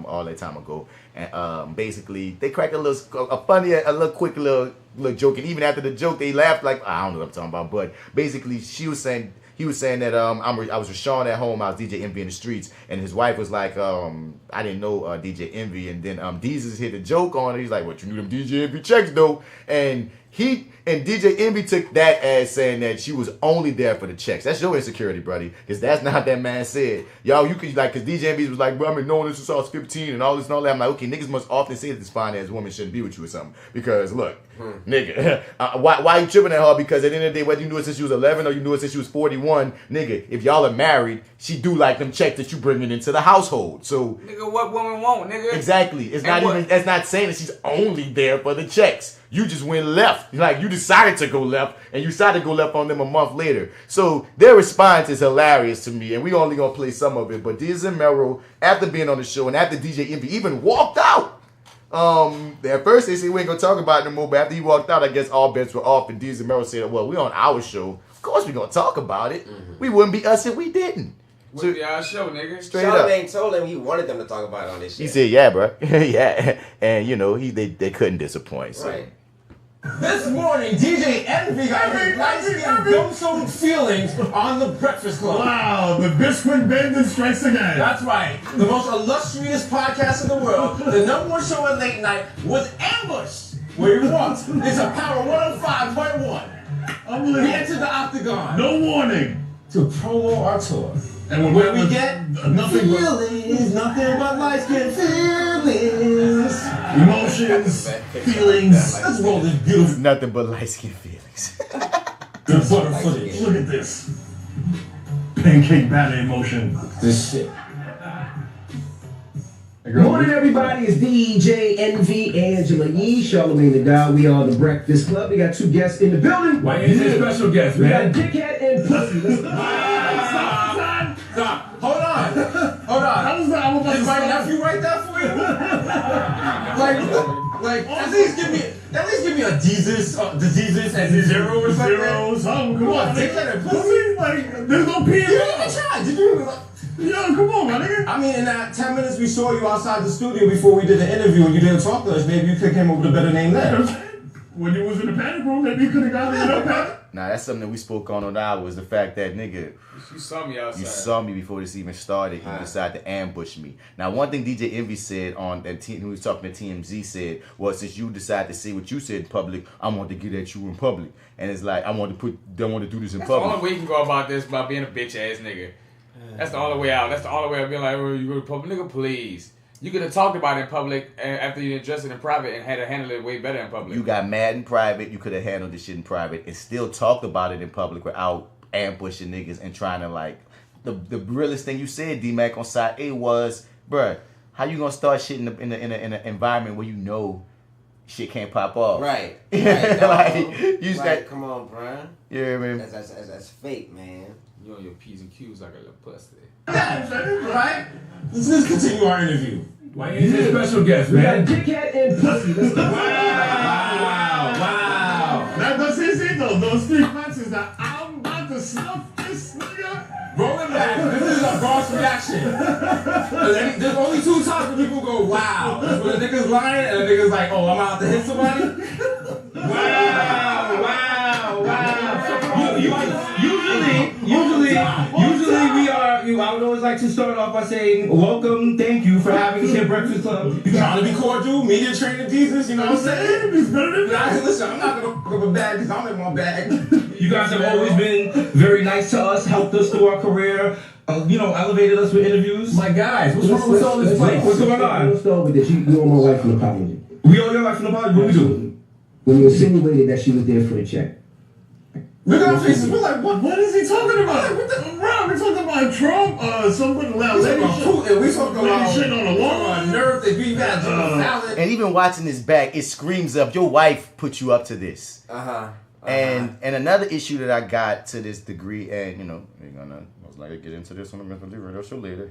all that time ago. And basically, they cracked a little quick little joke, and even after the joke, they laughed like, I don't know what I'm talking about, but basically, he was saying that I was with Sean at home, I was DJ Envy in the streets, and his wife was like, I didn't know DJ Envy, and then Desus hit a joke on it. He's like, what, you knew them DJ Envy checks though? And He and DJ Envy took that as saying that she was only there for the checks. That's your insecurity, buddy, because that's not what that man said. Y'all, you could like, because DJ Envy was like, bro, I've been knowing this since I was 15 and all this and all that. I'm like, okay, niggas must often say that this fine ass woman shouldn't be with you or something. Because look, nigga, why you tripping at her? Because at the end of the day, whether you knew it since she was 11 or you knew it since she was 41, nigga, if y'all are married, she do like them checks that you bringing into the household. So, nigga, what woman want, nigga? Exactly. It's not even. That's not saying that she's only there for the checks. You just went left. Like, you decided to go left, and you decided to go left on them a month later. So their response is hilarious to me, and we only gonna play some of it. But Desus and Mero, after being on the show and after DJ Envy even walked out, at first they said we ain't gonna talk about it no more. But after he walked out, I guess all bets were off, and Desus and Mero said, "Well, we on our show. Of course we gonna talk about it. We wouldn't be us if we didn't." What be our show, nigga? Straight up. Charlamagne told him he wanted them to talk about it on this shit. He said, "Yeah, bro, yeah," and you know they couldn't disappoint. So. Right. This morning, DJ Envy got his light-skinned gum-soaked feelings on the Breakfast Club. Wow, the Biscuit Bandit strikes again. That's right. The most illustrious podcast in the world, the #1 show at late night, was ambushed. Where he walked is a power 105.1. Unbelievable. We entered the octagon. No warning. To promo our tour. And where we get nothing feelings, nothing but light-skinned feelings. Emotions, feelings. Let's roll this beautiful. Nothing but light-skinned feelings. The butter footage. Look at this. Pancake batter emotion. This shit. Good morning, everybody. It's DJ Envy, Angela Yee, Charlamagne the God. We are the Breakfast Club. We got 2 guests in the building. Why ain't there special guests, We man? got Dickhead and Pussy. Stop. Hold on. Did my nephew write that for you? like, at least give me a Desus and zero or something. Zero, something. Come on, Dickhead and Pussy. Like, there's no P. You didn't even try. Did you? Yo, come on, my nigga. I mean, in that 10 minutes we saw you outside the studio before we did the interview and you didn't talk to us, maybe you could came up with a better name there. When you was in the panic room, maybe you could have gotten it up. Nah, that's something that we spoke on our was the fact that, nigga, you saw me outside. You saw me before this even started. You decided to ambush me. Now, one thing DJ Envy said on that who was talking to TMZ said, well, since you decided to say what you said in public, I want to get at you in public. And it's like, don't want to do this in That's public. the only way you can go about this by being a bitch ass nigga. That's the only way out. That's the only way of being like, oh, you go to public, nigga, please. You could have talked about it in public after you addressed it in private and had to handle it way better in public. You got mad in private. You could have handled this shit in private and still talked about it in public without ambushing niggas and trying to like. The realest thing you said, D-Mac, on side A was, bruh, how you gonna start shit in an environment where you know shit can't pop off? Right. Like, come on, Brian. Yeah, man. That's fake, man. You on your P's and Q's like a little pussy. Right? Let's continue our interview. Why ain't there special guests, We got man? Dickhead and Pussy. Wow. That's it, though. Those 3 classes that I'm about to snuff this nigga. Rolling back. This is a boss reaction. There's only 2 times when people go, wow. That's when a nigga's lying and a nigga's like, oh, I'm out to hit somebody. Wow. Usually we are. I would always like to start off by saying, welcome, thank you for having us here at Breakfast Club. You trying to be cordial, media trainer Jesus, you know what I'm saying? Listen, I'm not gonna fuck up a bag because I'm in my bag. You guys have always been very nice to us, helped us through our career. Elevated us with interviews. My guys, what's wrong with all this play? What's going on? Let's start with this. You owe my wife an apology. We owe your wife an apology? What we do? When you insinuated that she was there for a check. Look at our faces. We're like, what is he talking about? We're talking about Trump, something loud. We talking about Putin. We talking about shit on the wall. Nerve that we had salad. And even watching this back, it screams up, your wife put you up to this. And another issue that I got to this degree, and we're gonna most likely get into this on the Mentally Radio Show later,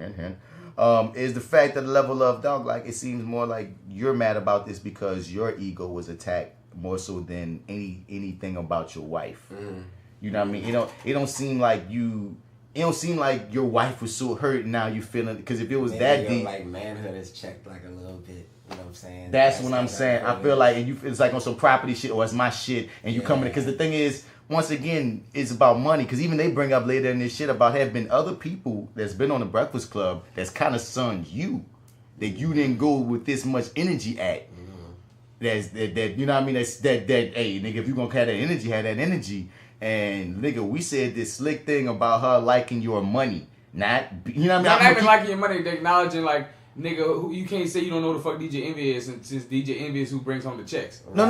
is the fact that the level of dog, like it seems more like you're mad about this because your ego was attacked more so than anything about your wife. You know what I mean? It don't seem like you. It don't seem like your wife was so hurt. Now you feeling because if it was that deep, like manhood is checked like a little bit. You know what I'm saying? That's what I'm saying. I feel like it's like on some property shit or it's my shit, and you coming because the thing is, once again, it's about money. Because even they bring up later in this shit about have been other people that's been on the Breakfast Club that's kind of sunned you that you didn't go with this much energy at. that you know what I mean? That hey nigga, if you gonna have that energy. And nigga, we said this slick thing about her liking your money, not you know what I mean? Not even liking your money, they acknowledging like nigga, you can't say you don't know who the fuck DJ Envy is, since DJ Envy is who brings home the checks. No.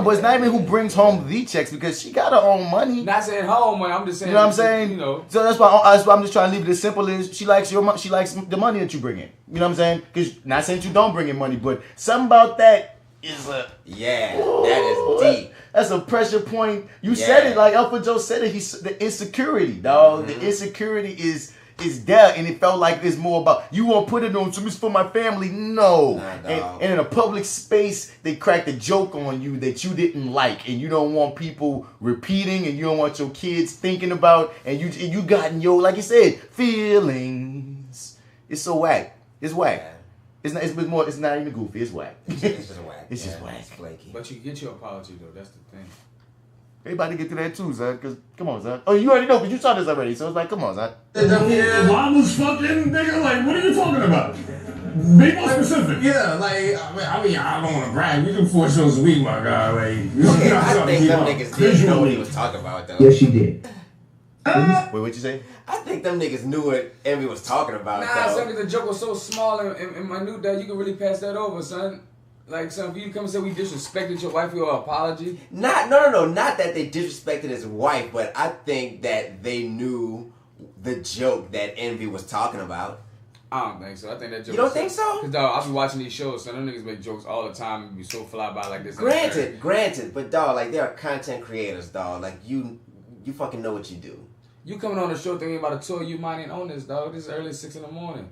But it's not even who brings home the checks because she got her own money. Not saying her own money. I'm just saying. You know what I'm saying? You know. So that's why I'm just trying to leave it as simple as she likes your she likes the money that you bring in. You know what I'm saying? Because not saying you don't bring in money, but something about that is a that is deep. That's a pressure point. You said it like AlphaJoe said it. The insecurity, dog. The insecurity is there, and it felt like it's more about you won't put it on it's for my family. No, and in a public space, they cracked a joke on you that you didn't like, and you don't want people repeating, and you don't want your kids thinking about, and you got in your like you said feelings. It's so whack. It's whack. It's not even goofy. It's whack. It's just whack. It's just whack. But you get your apology though. That's the thing. Everybody get to that too, son. Cause come on, son. Oh, you already know, because you saw this already. So it's like, come on, son. Mama's fucking nigga. Like, what are you talking about? Be more specific. Yeah, like I mean, I don't want to brag. We do 4 shows a week, my guy. Like, okay, I think them niggas didn't know what he was talking about though. Yes, she did. Wait, what you say? I think them niggas knew what Envy was talking about. Nah, son, the joke was so small and minute that you can really pass that over, son. Like, son, if you come and say we disrespected your wife, your apology. No, not that they disrespected his wife, but I think that they knew the joke that Envy was talking about. I don't think so. I think that joke. You don't think so? Because dog, I be watching these shows, so them niggas make jokes all the time and be so fly by like this. Granted, but dog, like they are content creators, dog. Like you fucking know what you do. You coming on the show thinking about a tour you might ain't on this, dog. This is early 6 in the morning.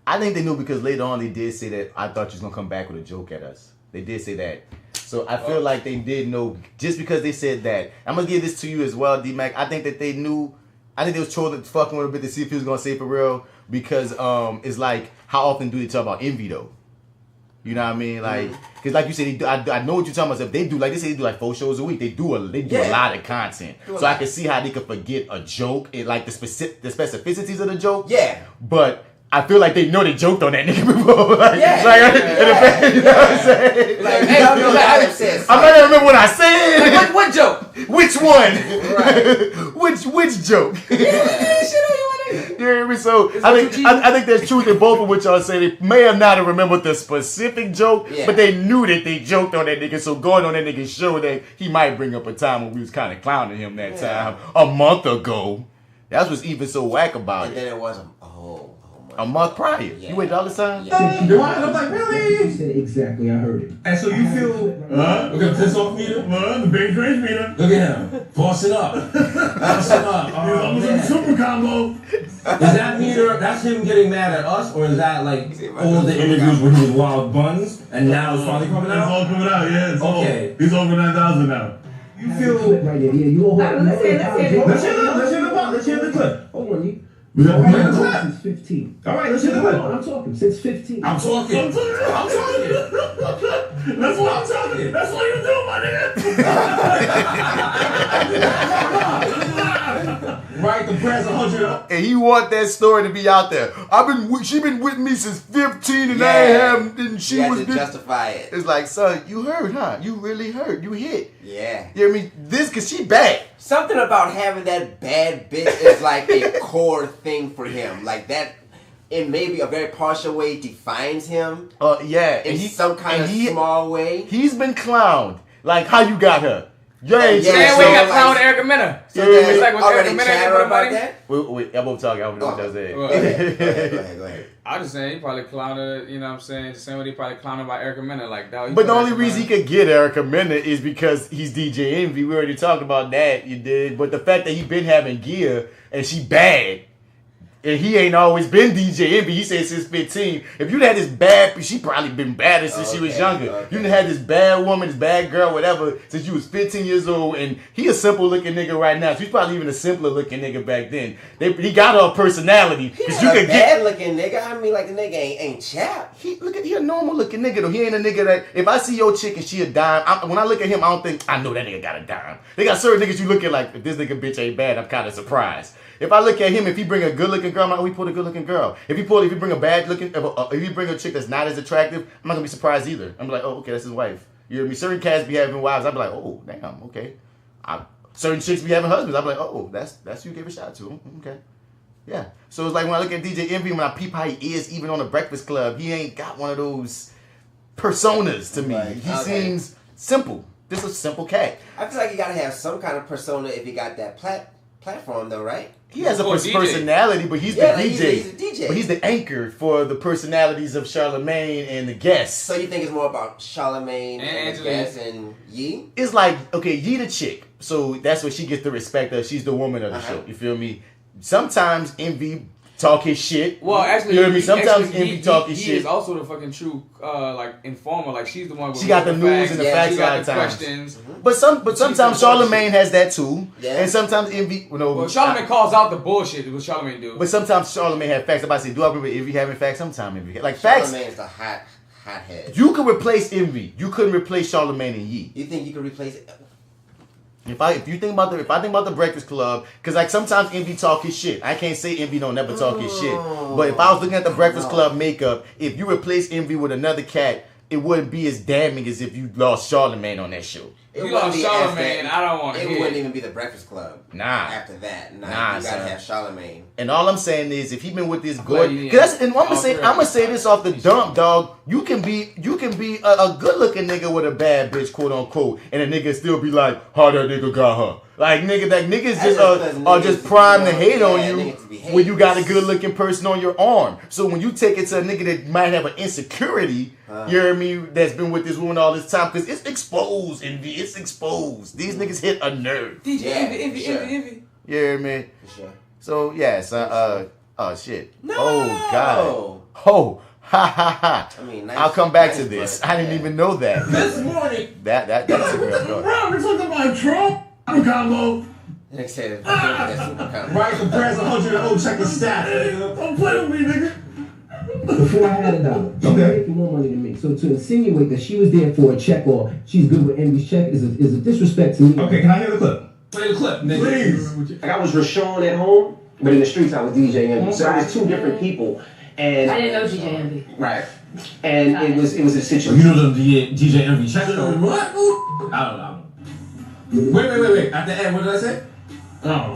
I think they knew because later on they did say that I thought you was gonna come back with a joke at us. They did say that. So I feel like they did know just because they said that. I'm gonna give this to you as well, D-Mac. I think that they knew. I think they was trolling fucking with a bit to see if he was gonna say it for real because it's like how often do they talk about Envy though? You know what I mean? Like, because like you said, I know what you're talking about. If they do, like they say, they do like 4 shows a week. They do a lot of content. So I can see how they could forget a joke and like the specificities of the joke. Yeah. But I feel like they know they joked on that nigga before. Like, you know what I'm saying? Like, hey, I'm not gonna remember what I said. Like, what joke? Which one? Right. which joke? You hear me? So I think there's truth in both of what y'all say. They may have not remembered the specific joke, but they knew that they joked on that nigga. So going on that nigga's show that he might bring up a time when we was kind of clowning him that time a month ago. That's what's even so whack about it. And then it was a month prior. You waited all the time? I'm like, really? You said it exactly. I heard it. And so you feel, we're going to piss off meter? The big drinks meter. Look at him. Boss it up. Boss it up. Oh, man. A super combo. Is that meter, that's him getting mad at us, or is that like all the interviews where he was wild buns, and now it's finally coming out? It's all coming out, yeah. It's okay. He's over 9,000 now. You feel... Right there. Yeah, you let's hear the clip. Hold on, you. We got the clip. Since 15. All right, let's hear the clip. I'm talking. Since 15. I'm talking. That's what I'm talking. That's what you do, my nigga. Right, the press 100. And he want that story to be out there. She been with me since 15 and I haven't, and she you was had to justify it. It's like, son, you hurt, huh? You really hurt. You hit. Yeah. You hear me? This cause she bad. Something about having that bad bitch is like a core thing for him. Like that, in maybe a very partial way, defines him. Yeah. In some kind of small way. He's been clowned. Like how you got her. Same way you got clowned Erica Mena. So it's like when Erica Mena get the money. Wait, I'm talking. I don't know what y'all saying. Go ahead. I just saying he probably clowned her, you know what I'm saying? The same way he probably clowned her by Erica Mena. Like, dog, but the only reason he could get Erica Mena is because he's DJ Envy. We already talked about that, you did. But the fact that he been having gear and she bad, and he ain't always been DJ Envy. He said since 15. If you'd had this bad, she probably been badder since she was younger. You done had this bad woman, this bad girl, whatever, since you was 15 years old. And he a simple looking nigga right now. So he's probably even a simpler looking nigga back then. He got her personality. He's not a bad looking nigga. I mean, like the nigga ain't chap. He a normal looking nigga though. He ain't a nigga that if I see your chick and she a dime, when I look at him, I don't think I know that nigga got a dime. They got certain niggas you look at like if this nigga bitch ain't bad, I'm kind of surprised. If I look at him, if he bring a good looking girl, I'm like, oh, he pulled a good looking girl. If he bring a bad looking, if he bring a chick that's not as attractive, I'm not gonna be surprised either. I'm like, oh, okay, that's his wife. You know what I mean? Certain cats be having wives. I be like, oh, damn, okay. Certain chicks be having husbands. I be like, oh, that's who you gave a shot to. Okay. Yeah. So it's like when I look at DJ Envy, when I peep how he is, even on the Breakfast Club, he ain't got one of those personas to me. Right. He seems simple. This is a simple cat. I feel like you gotta have some kind of persona if you got that platform, though, right? He has a personality, but he's the DJ. He's a DJ. But he's the anchor for the personalities of Charlamagne and the guests. So you think it's more about Charlamagne and the guests and Yee? It's like, okay, Yee the chick. So that's what she gets the respect of. She's the woman of the show. You feel me? Sometimes Envy talk his shit. Well, actually, you know what I mean? Sometimes Envy talk his he shit. is also the fucking true, like, informer. Like, she's the one with She got the news and the facts she got the times. questions. But sometimes Charlamagne has that too. Yeah. And sometimes Envy, Well, Charlamagne calls out the bullshit. What Charlamagne do? But sometimes Charlamagne have facts. I'm about to say, do I remember Envy having facts? Sometimes Envy. Like, facts. Charlamagne's the hothead. You could replace Envy. You couldn't replace Charlamagne and Yee. You think you could replace it? If I think about the Breakfast Club, because like sometimes Envy talk his shit. I can't say Envy don't never talk his shit. But if I was looking at the Breakfast Club makeup, if you replace Envy with another cat, it wouldn't be as damning as if you lost Charlamagne on that show. If you lost Charlamagne, I don't want to hear it. wouldn't even be the Breakfast Club. Nah. After that, you gotta son. have Charlamagne. And all I'm saying is, if he been with this Gordon, and I'm gonna say this off the dump, dog. You can be a good looking nigga with a bad bitch, quote unquote, and a nigga still be like, how that nigga got her. Like niggas just are just primed to hate on you when you got a good looking person on your arm. So when you take it to a nigga that might have an insecurity, you know what I mean, that's been with this woman all this time, because it's exposed, Envy. It's exposed. These niggas hit a nerve. DJ Envy. Yeah, man. For sure. So yes, oh shit. No. Oh god. Oh. Ha ha ha. I mean, I'll come back to this. I didn't even know that. This morning. That's a real thought. Bro, we're talking about Trump combo. They said that super combo. Right, the press 100 and check the stats. Don't play with me, nigga. Before I had $1, she was making more money than me. So to insinuate that she was there for a check or she's good with Envy's check is a disrespect to me. Okay, can I hear the clip? Play the clip, nigga. Please. Like I was Rashawn at home, but in the streets I was DJ Envy. So it was two different people. And I didn't know DJ Envy. Right. And it was a situation. You know the DJ Envy check though? What? I don't know. Wait. At the end, what did I say? I don't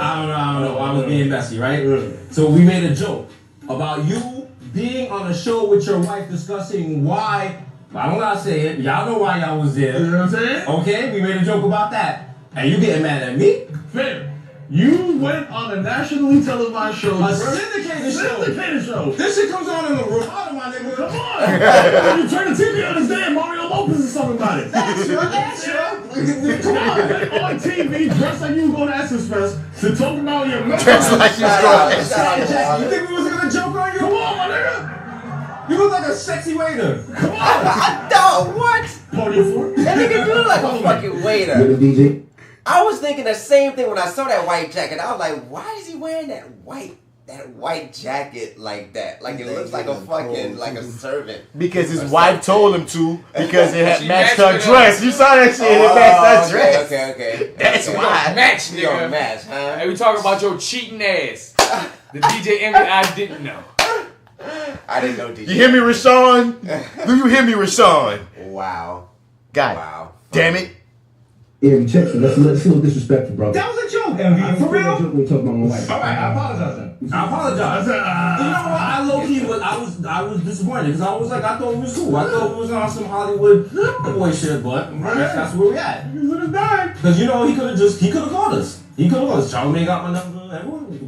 know. I was being messy, right? So we made a joke about you being on a show with your wife discussing why. I don't gotta say it. Y'all know why y'all was there. You know what I'm saying? Okay, we made a joke about that. And you getting mad at me? Fam, you went on a nationally televised show. A syndicated show. This shit comes on in the room. My nigga. Come on. You turn the TV on this day and Mario Lopez is talking about it. That's your. Come on TV, dressed like you were going to Essence Fest to talk about your marriage. Dressed like you was going to Essence Fest. You think we was gonna joke on you? Come on, my nigga. You look like a sexy waiter. Come on. No, what? Party for That nigga do look like a fucking waiter. You're the DJ? I was thinking the same thing when I saw that white jacket. I was like, why is he wearing that white jacket like that? Like it looks like a fucking like a servant. Because his wife told him to, because it had matched her dress. You saw that shit, it matched her dress. Okay. That's why. Match, You gonna nigga. match, huh? Hey, we talking about your cheating ass. The DJ Envy I didn't know. I didn't know DJ. You hear me, Rashawn? Do you hear me, Rashawn? Wow. God. Wow. Damn it. Envy, check me. That's a little disrespectful, bro. That was a joke, Envy. For real? Joke when you talk about my wife. All right, I apologize then. I apologize. You know what? I low key I was disappointed because I was like, I thought it was cool. I thought it was on some Hollywood boy shit, but that's where we at. Because you know he could have called us. He could have called us. Charlamagne got my number.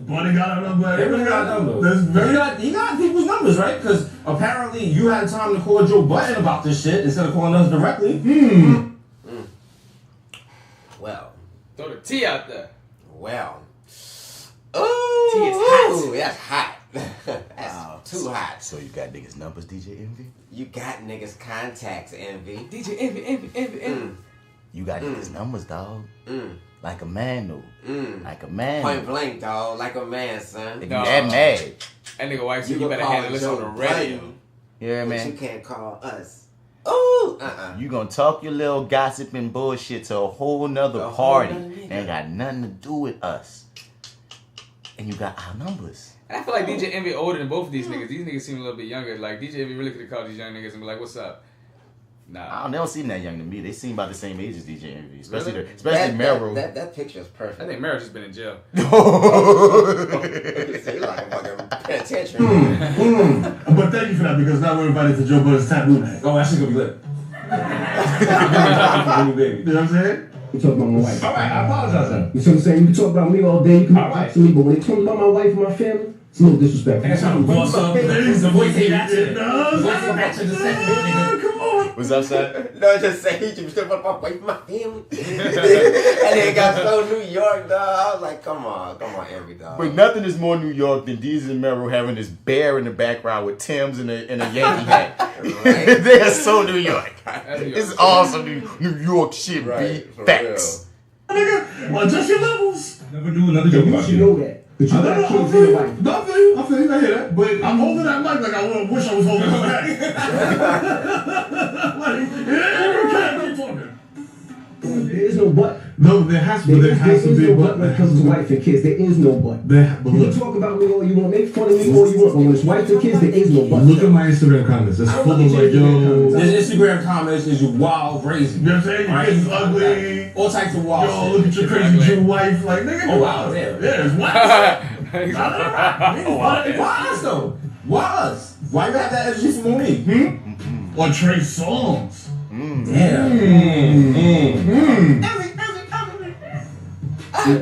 Buddy got a number. Everybody got numbers. He got people's numbers, right? Because apparently you had time to call Joe Budden about this shit instead of calling us directly. Well. Throw the T out there. Well. Ooh. T is hot. That's hot. That's too hot. So you got niggas' numbers, DJ Envy? You got niggas' contacts, Envy. DJ Envy. You got niggas' numbers, dog. Like a man, though. Like a man. Point blank, dog. Like a man, son. If you that mad. That nigga wife said you better handle this on the radio. Yeah, but man. you can't call us. Ooh. You gonna talk your little gossiping bullshit to a whole nother party. Ain't got nothing to do with us. And you got our numbers. And I feel like DJ Envy older than both of these niggas. These niggas seem a little bit younger. Like DJ Envy really could have called these young niggas and be like, "What's up? Nah. They don't seem that young to me. They seem about the same age as DJ Envy. Especially Really? especially Mero. That picture is perfect. I think Mero just been in jail. You like a fucking penitentiary. But thank you for that, because now we're invited to Joe Budden's taboo night. Oh, that's gonna be lit. You know what I'm saying? You talk about my wife. All right, I apologize then. You see what I'm saying? You can talk about me all day. You can All right. talk to me, but when it comes about my wife and my family, it's a little disrespectful. That's how the boss up. The voice ain't matching. The voice ain't matching the second nigga. Come on. What's up, son? No, just say he just still about my wife and my family. And then it got so New York, dog. I was like, come on, Envy, dog. But nothing is more New York than Desus and Mero having this bear in the background with Tim's and a Yankee hat. Right. They are so New York. New York. It's awesome New York shit, Right, B. for Facts. Nigga, adjust your levels. Never do another joke You about should you. know that. But you got kids and a wife. No, I feel you, I hear that. But I'm holding that mic like I wish I was holding it back. Like, yeah, you can't keep talking. There is no but. No, there has to be. There is no but when it comes to wife and kids. There is no but. But You can look, talk about me all you want, make fun of me all you want, but when it's wife and kids, there is no but. look at my Instagram comments. It's I don't full of look at like, your Instagram yo. comments. His Instagram comments is wild, crazy. You know what I'm saying? Your kids is ugly. All types of wild Yo, shit. look at your crazy Jew wife. Like, nigga. Oh, wow, damn. Yeah, it's wild. Why us though? Why us? Why you have that energy from me? Or Trey Songz. Damn.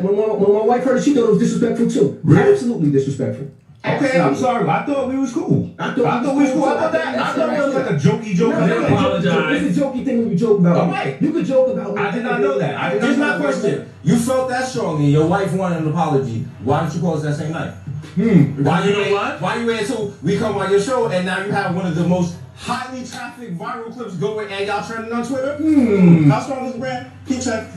When my wife heard it, she thought it was disrespectful too. Really? Absolutely disrespectful. Okay, I'm sorry. I thought we was cool. I thought we was cool. I thought it was like a jokey joke. No, it's a jokey thing when you joke about All me. right. You could joke about me. I did not know that. Here's my question. You felt that strongly. Your wife wanted an apology. Why didn't you call us that same night? Why you wait until we come on your show and now you have one of the most highly trafficked viral clips going and y'all trending on Twitter? How strong is the brand? Keep checking.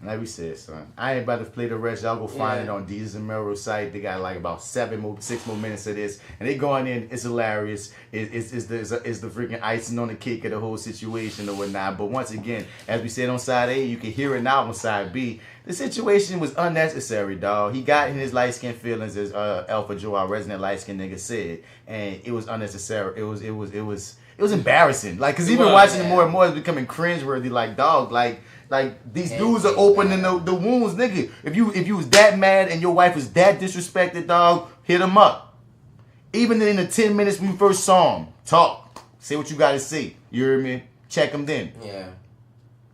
Like we said, son, I ain't about to play the rest. Y'all go find it on Desus and Mero's site. They got like about 6 more minutes of this, and they going in. It's hilarious. It's the freaking icing on the cake of the whole situation or whatnot. But once again, as we said on side A, you can hear it now on side B. The situation was unnecessary, dog. He got in his light skin feelings, as AlphaJoe, our resident light skin nigga, said, and it was unnecessary. It was embarrassing. Like, cause even watching it more and more, it's becoming cringeworthy. Like, dog, like these dudes are opening the wounds, nigga. If you was that mad and your wife was that disrespected, dog, hit him up. Even in the 10 minutes when you first saw him, talk, say what you gotta say. You hear me? Check him then. Yeah.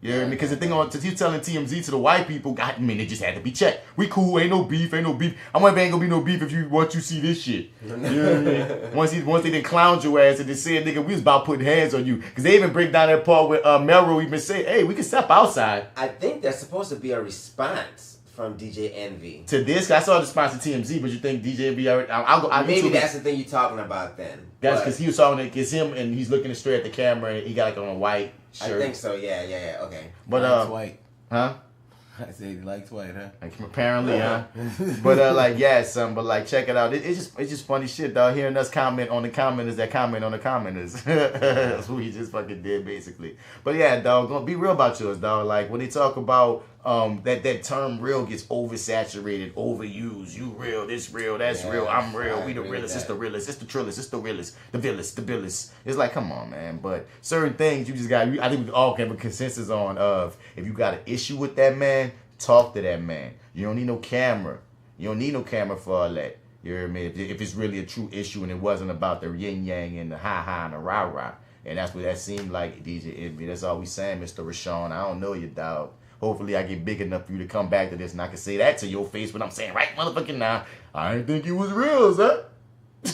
You hear me? Because the thing on, he's telling TMZ to the white people, I mean, it just had to be checked. We cool, ain't no beef. I wonder if ain't gonna be no beef if once you see this shit. You know what I mean? Once they done clowned your ass and they said, nigga, we was about putting hands on you. Because they even break down that part with Mero even say, hey, we can step outside. I think there's supposed to be a response from DJ Envy. To this, I saw the response to TMZ, but you think DJ Envy already... Maybe that's the thing you're talking about then. That's because he was talking to, it's him and he's looking straight at the camera and he got like on a white shirt. I think so, yeah, okay. But likes white. Huh? I said he likes white, huh? Like, apparently, huh? But like, yeah, son. But like, check it out. It's just funny shit, dog. Hearing us comment on the commenters that comment on the commenters. That's what he just fucking did, basically. But yeah, dog, don't be real about yours, dog. Like when they talk about that term real gets oversaturated, overused. You real, this real, that's real. I'm real. We the realest. It's the realest. It's the trillest. It's the realest. The villest. The billest. It's like, come on, man. But certain things you just got. I think we all can have a consensus on of if you got an issue with that man, talk to that man. You don't need no camera. You don't need no camera for all that. You hear me? If it's really a true issue and it wasn't about the yin yang and the ha and the rah rah. And that's what that seemed like, DJ Envy. That's all we saying, Mr. Rashawn. I don't know you, dog. Hopefully I get big enough for you to come back to this and I can say that to your face, but I'm saying right motherfucking now, I didn't think it was real, son. He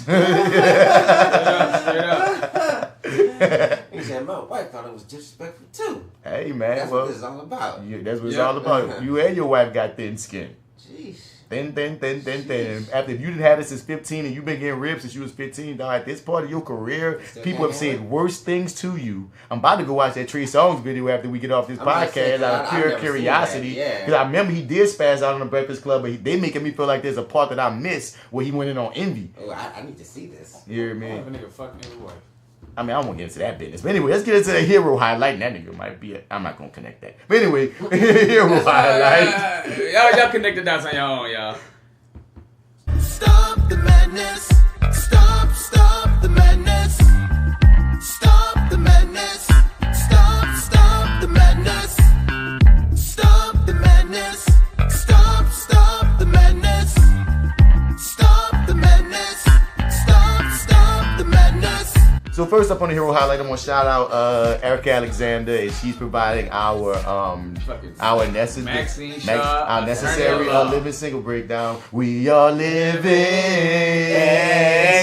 said, my wife thought it was disrespectful too. Hey, man. That's what this is all about. That's what it's all about. You and your wife got thin skin. Jeez. Thin. After if you didn't have this since 15 and you've been getting ripped since you was 15, dog, at this part of your career, people have said worse things to you. I'm about to go watch that Trey Songz video after we get off this podcast out of pure curiosity. Because I remember he did spaz out on the Breakfast Club, but they making me feel like there's a part that I missed where he went in on Envy. Oh, I need to see this. You hear me? Nigga fucking his wife. I mean, I won't get into that business. But anyway, let's get into the hero highlight. That nigga might be I'm not going to connect that. But anyway, hero highlight. Y'all connect the dots on your own, y'all. Stop the madness. Stop the madness. Stop the So first up on the Hero Highlight, I'm gonna shout out Erica Alexander, and she's providing our necessary living single breakdown. We are living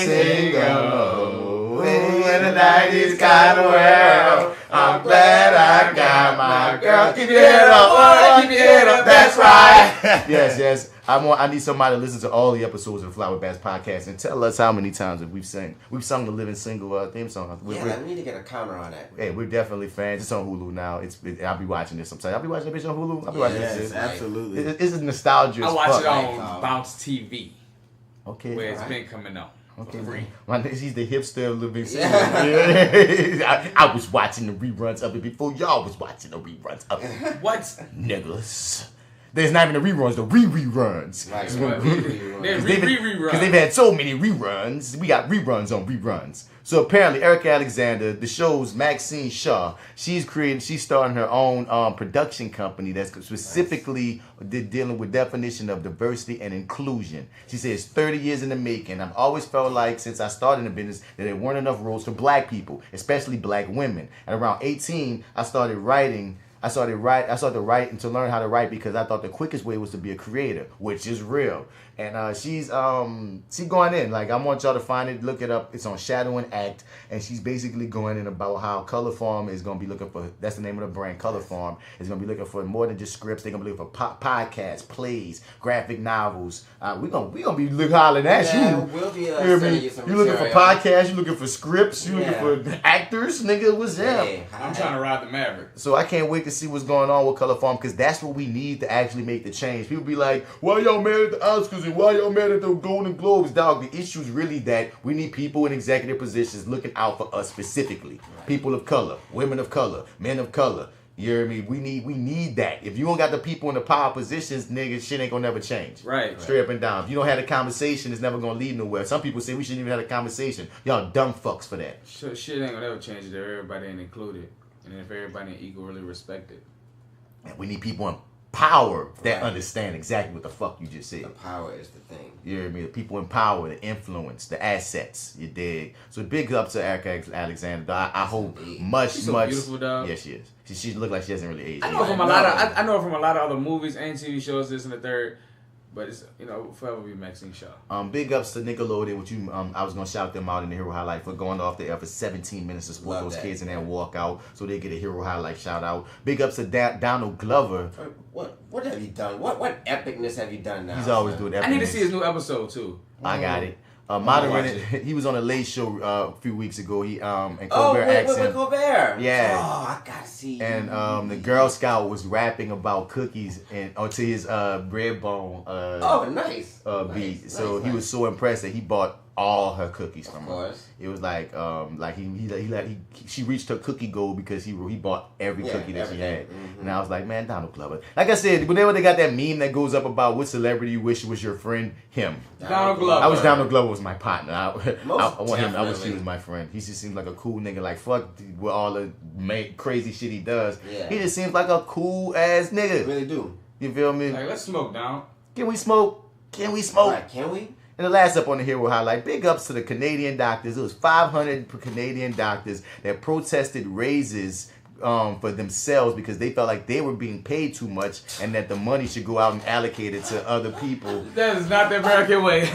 single in the 90s kind of world. I'm glad I got my girl. Keep your head up, boy. Keep your head up. That's right. Yes. I need somebody to listen to all the episodes of the Fly with Bats podcast and tell us how many times we've sung the Living Single theme song. We need to get a counter on that. Hey, we're definitely fans. It's on Hulu now. I'll be watching this sometimes. I'll be watching the bitch on Hulu. I'll be watching this. Absolutely. It's nostalgia. I watch it on Bounce TV. Okay. Where it's been coming out. Okay, he's the hipster of Living Single. I was watching the reruns of it before y'all was watching the reruns of it. What? Niggas. There's not even the reruns, the reruns. Right. Because they've had so many reruns. We got reruns on reruns. So apparently, Erica Alexander, the show's Maxine Shaw, she's starting her own production company that's specifically dealing with definition of diversity and inclusion. She says 30 years in the making. I've always felt like since I started in the business that there weren't enough roles for black people, especially black women. At around 18, I started writing and to learn how to write because I thought the quickest way was to be a creator, which is real. And she's going in. Like, I want y'all to find it, look it up. It's on Shadow and Act, and she's basically going in about how Color Farm is going to be looking for, that's the name of the brand, Color Farm, is going to be looking for more than just scripts. They're going to be looking for podcasts, plays, graphic novels. We're gonna be hollering at you. We'll be sending you some looking for podcasts, you looking for scripts, you looking for actors, nigga, what's up? I'm trying to ride the Maverick. So I can't wait to see what's going on with Color Farm, because that's what we need to actually make the change. People be like, why y'all mad at the Oscars and why y'all mad at the Golden Globes? Dog, the issue is really that we need people in executive positions looking out for us specifically. Right. People of color, women of color, men of color. You hear me? We need that. If you don't got the people in the power positions, nigga, shit ain't gonna never change. Right. Straight up and down. If you don't have a conversation, it's never gonna lead nowhere. Some people say we shouldn't even have a conversation. Y'all dumb fucks for that. Shit ain't gonna ever change if everybody ain't included. And if everybody ain't equally respected. And we need people in power that understand exactly what the fuck you just said. The power is the thing. You hear me? The people in power, the influence, the assets. You dig? So big up to Erica Alexander. I hope She's so beautiful, dog. Yeah, she is. She look like she hasn't really aged. I know her from a lot of other movies and TV shows. This and the third. But it's, forever be Maxine Shaw. Big ups to Nickelodeon, which I was gonna shout them out in the Hero Highlight for going off the air for 17 minutes to support those kids in that walkout, so they get a Hero Highlight shout out. Big ups to Donald Glover. What have you done? What epicness have you done now? He's always doing epicness. I need to see his new episode too. I got it. He was on a Late Show a few weeks ago. He and Colbert asked him. Colbert. Yeah. Oh, I gotta see. And the Girl Scout was rapping about cookies and to his bread bone. Nice. Beat. So he was so impressed that he bought all her cookies from her. Of course. It was like she reached her cookie goal because he bought every cookie that she had. Mm-hmm. And I was like, man, Donald Glover. Like I said, whenever they got that meme that goes up about what celebrity you wish was your friend, him. Donald Glover. I wish Donald Glover was my partner. I want him. I wish he was my friend. He just seems like a cool nigga. Like fuck with all the crazy shit he does. Yeah. He just seems like a cool ass nigga. I really do. You feel me? Like let's smoke down. Can we smoke? Right, can we? And the last up on the Hero Highlight, big ups to the Canadian doctors. It was 500 Canadian doctors that protested raises for themselves because they felt like they were being paid too much and that the money should go out and allocate it to other people. That is not the American way.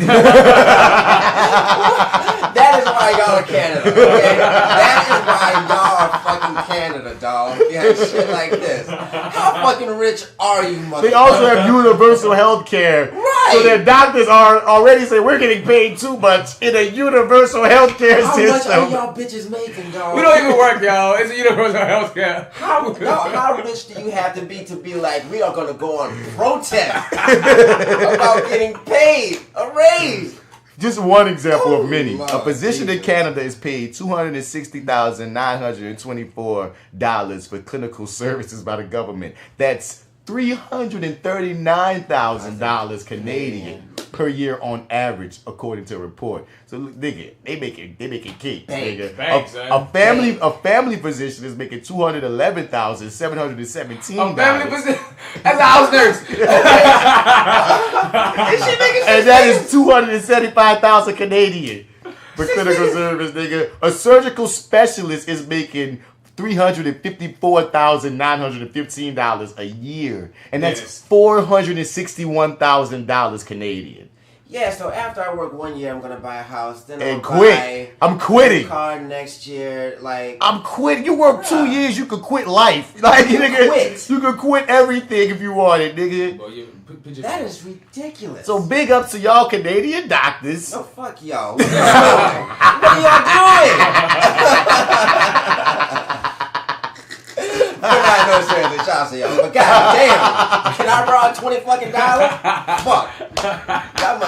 That is why y'all are Canada. Okay? That is why y'all are fucking Canada, dog. You have shit like this. How fucking rich are you, motherfucker? They also have universal health care. Right. So their doctors are already saying we're getting paid too much in a universal health care system. How much are y'all bitches making, dog? We don't even work, y'all. It's a universal health care. How rich do you have to be like, we are going to go on protest about getting paid a raise? Just one example of many. A physician in Canada is paid $260,924 for clinical services by the government. That's $339,000 Canadian per year on average, according to a report. So nigga, they making cake. Nigga. A family physician is making $211,717. A family physician, that's a house nurse. And that is $275,000 Canadian. for clinical service, nigga. A surgical specialist is making $354,915 a year, and that's $461,000 Canadian. Yeah, so after I work 1 year, I'm gonna buy a house. Then And I'll quit. I'm quitting. a car next year. Like I'm quitting. You work 2 years, you could quit life. Like nigga, quit. you could quit everything if you wanted, nigga. That is ridiculous. So big up to y'all Canadian doctors. No, fuck y'all. What are y'all doing? No, seriously, shout out to y'all. But goddamn, can I borrow $20 fucking? Fuck. Y'all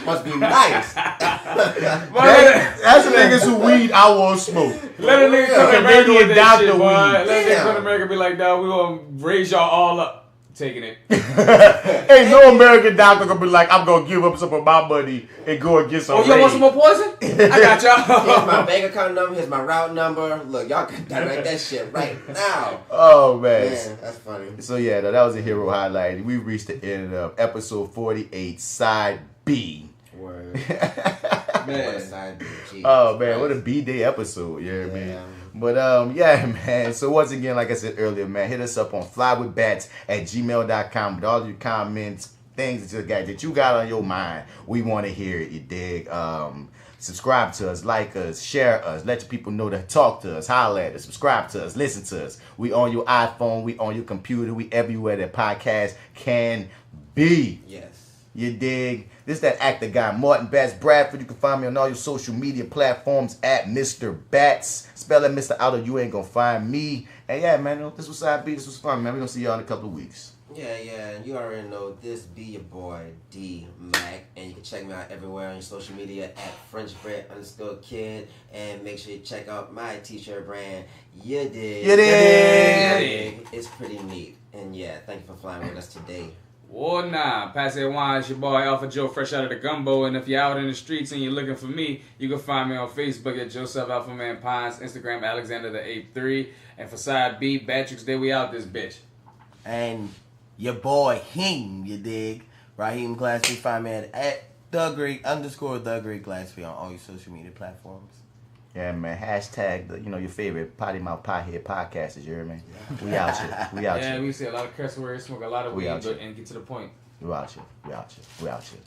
must be nice. That's the niggas who weed I won't smoke. Let a nigga come to America with that doctor shit, boy. weed. Let a nigga come to America and be like, dog, we gonna raise y'all all up. Taking it. Ain't no American doctor gonna be like, I'm gonna give up some of my money and go and get some. Oh, y'all want some more poison? I got y'all. Here's my bank account number. Here's my route number. Look, y'all can direct that shit right now. Oh man, that's funny. So yeah, that was a hero highlight. We reached the end of episode 48, side B. Word. Man. Side B. Oh man, what a B-Day episode, man. But yeah, man. So once again, like I said earlier, man, hit us up on flywithbats@gmail.com with all your comments, things that you got on your mind. We want to hear it, you dig? Subscribe to us, like us, share us, let your people know to talk to us, holler at us, subscribe to us, listen to us. We on your iPhone, we on your computer, we everywhere that podcast can be. Yes. You dig? This is that actor guy, Martin Bats Bradford. You can find me on all your social media platforms at Mr. Bats. Spell it Mr. Out or you ain't gonna find me. And yeah, man, this was side B. This was fun, man. We're gonna see y'all in a couple of weeks. Yeah, and you already know this be your boy D Mac, and you can check me out everywhere on your social media at FrenchBread_kid, and make sure you check out my t-shirt brand. You dig? It's pretty neat, and yeah, thank you for flying with us today. War nah, pass that wine. It's your boy AlphaJoe, fresh out of the gumbo. And if you're out in the streets and you're looking for me, you can find me on Facebook at Joseph Alphaman Pines, Instagram Alexander the 83, and for side B, BATrick'S Day, we out this bitch. And your boy Him, you dig? Raheem Glaspy, find me at _the_Glaspy on all your social media platforms. Yeah, man. Hashtag your favorite potty mouth pothead podcasters. You hear me? Yeah. We out here. We out here. Yeah, we see a lot of curse words, smoke a lot of weed, and get to the point. We out here. We out here. We out here.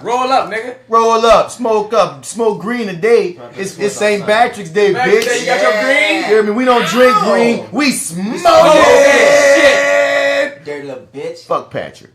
Roll up, nigga. Roll up. Smoke green today. It's St.BATrick'S Day, bitch. You got your green? You hear me? We don't drink green. We smoke it. Dirty little bitch. Fuck Patrick.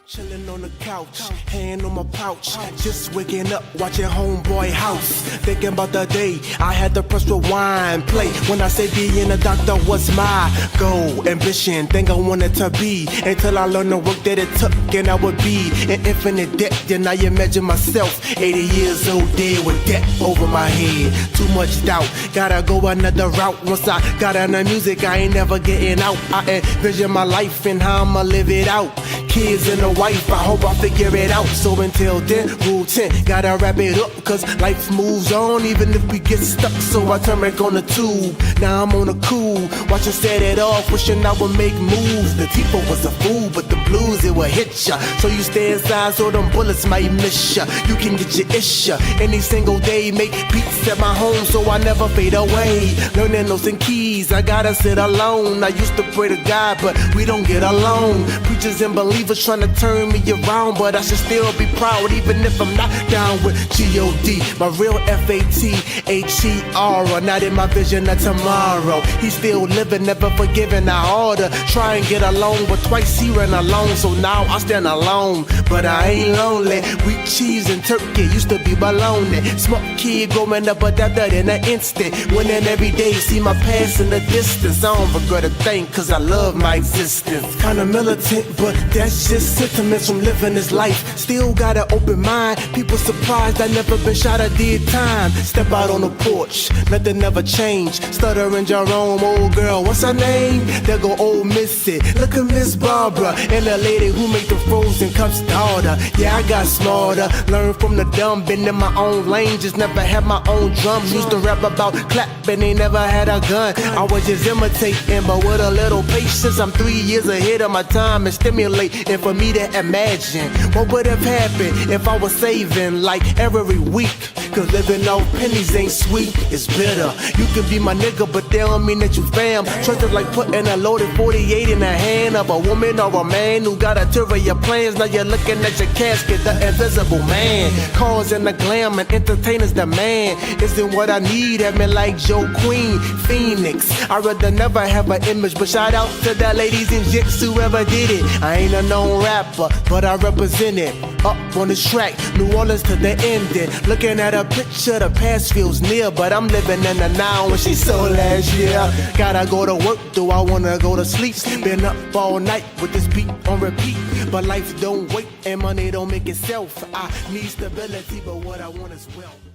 Chillin' on the couch, hand on my pouch, just waking up, watching Homeboy House. Thinking about the day I had to press rewind, play. When I say being a doctor was my goal, ambition, thing I wanted to be. Until I learned the work that it took, and I would be in infinite debt. Then I imagine myself 80 years old, dead with debt over my head. Too much doubt, gotta go another route. Once I got on the music, I ain't never getting out. I envision my life and how I'ma live it out. Kids and a wife, I hope I figure it out. So until then, rule 10, gotta wrap it up, cause life moves on even if we get stuck. So I turn back on the tube, now I'm on the cool, watching set it off, wishing I would make moves. The tipo was a fool, but the blues, it will hit ya. So you stay inside so them bullets might miss ya. You can get your ish ya. Any single day, make beats at my home so I never fade away. Learning notes and keys, I gotta sit alone. I used to pray to God, but we don't get along. Preachers and believers trying to turn me around, but I should still be proud even if I'm not down with G.O.D. My real F-A-T-H-E-R, not in my vision of tomorrow. He's still living, never forgiving. I oughta try and get along, but twice he ran alone, so now I stand alone. But I ain't lonely. Wheat, cheese, and turkey used to be baloney. Smart kid growing up, adapted in an instant. Winning every day, see my past in the distance. I don't regret a thing, cause I love my existence. Kinda militant, but that's just sentiments from living this life. Still got an open mind. People surprised I never been shot or did time. Step out on the porch, nothing never changed. Stuttering Jerome, old girl, what's her name? There go old Missy. Look at Miss Barbara, and the lady who made the frozen cups daughter. Yeah, I got smarter. Learned from the dumb, been in my own lane, just never had my own drum. Used to rap about clapping, they never had a gun. I was just imitating, but with a little patience, I'm 3 years ahead of my time and stimulating for me to imagine what would have happened if I was saving like every week. Cause living off pennies ain't sweet, it's bitter. You can be my nigga, but they don't mean that you fam. Trust is like putting a loaded 48 in the hand of a woman or a man who got ulterior plans. Now you're looking at your casket, the invisible man. Cars and the glam and entertainers demand. Isn't what I need, have me like Joe Queen, Phoenix. I'd rather never have an image, but shout out to the ladies in Jits, whoever did it. I ain't a known rapper, but I represent it. Up on this track, New Orleans to the ending. Looking at a picture, the past feels near, but I'm living in the now and she sold last year. Gotta go to work, do I wanna go to sleep? Been up all night with this beat on repeat, but life don't wait and money don't make itself. I need stability, but what I want is wealth.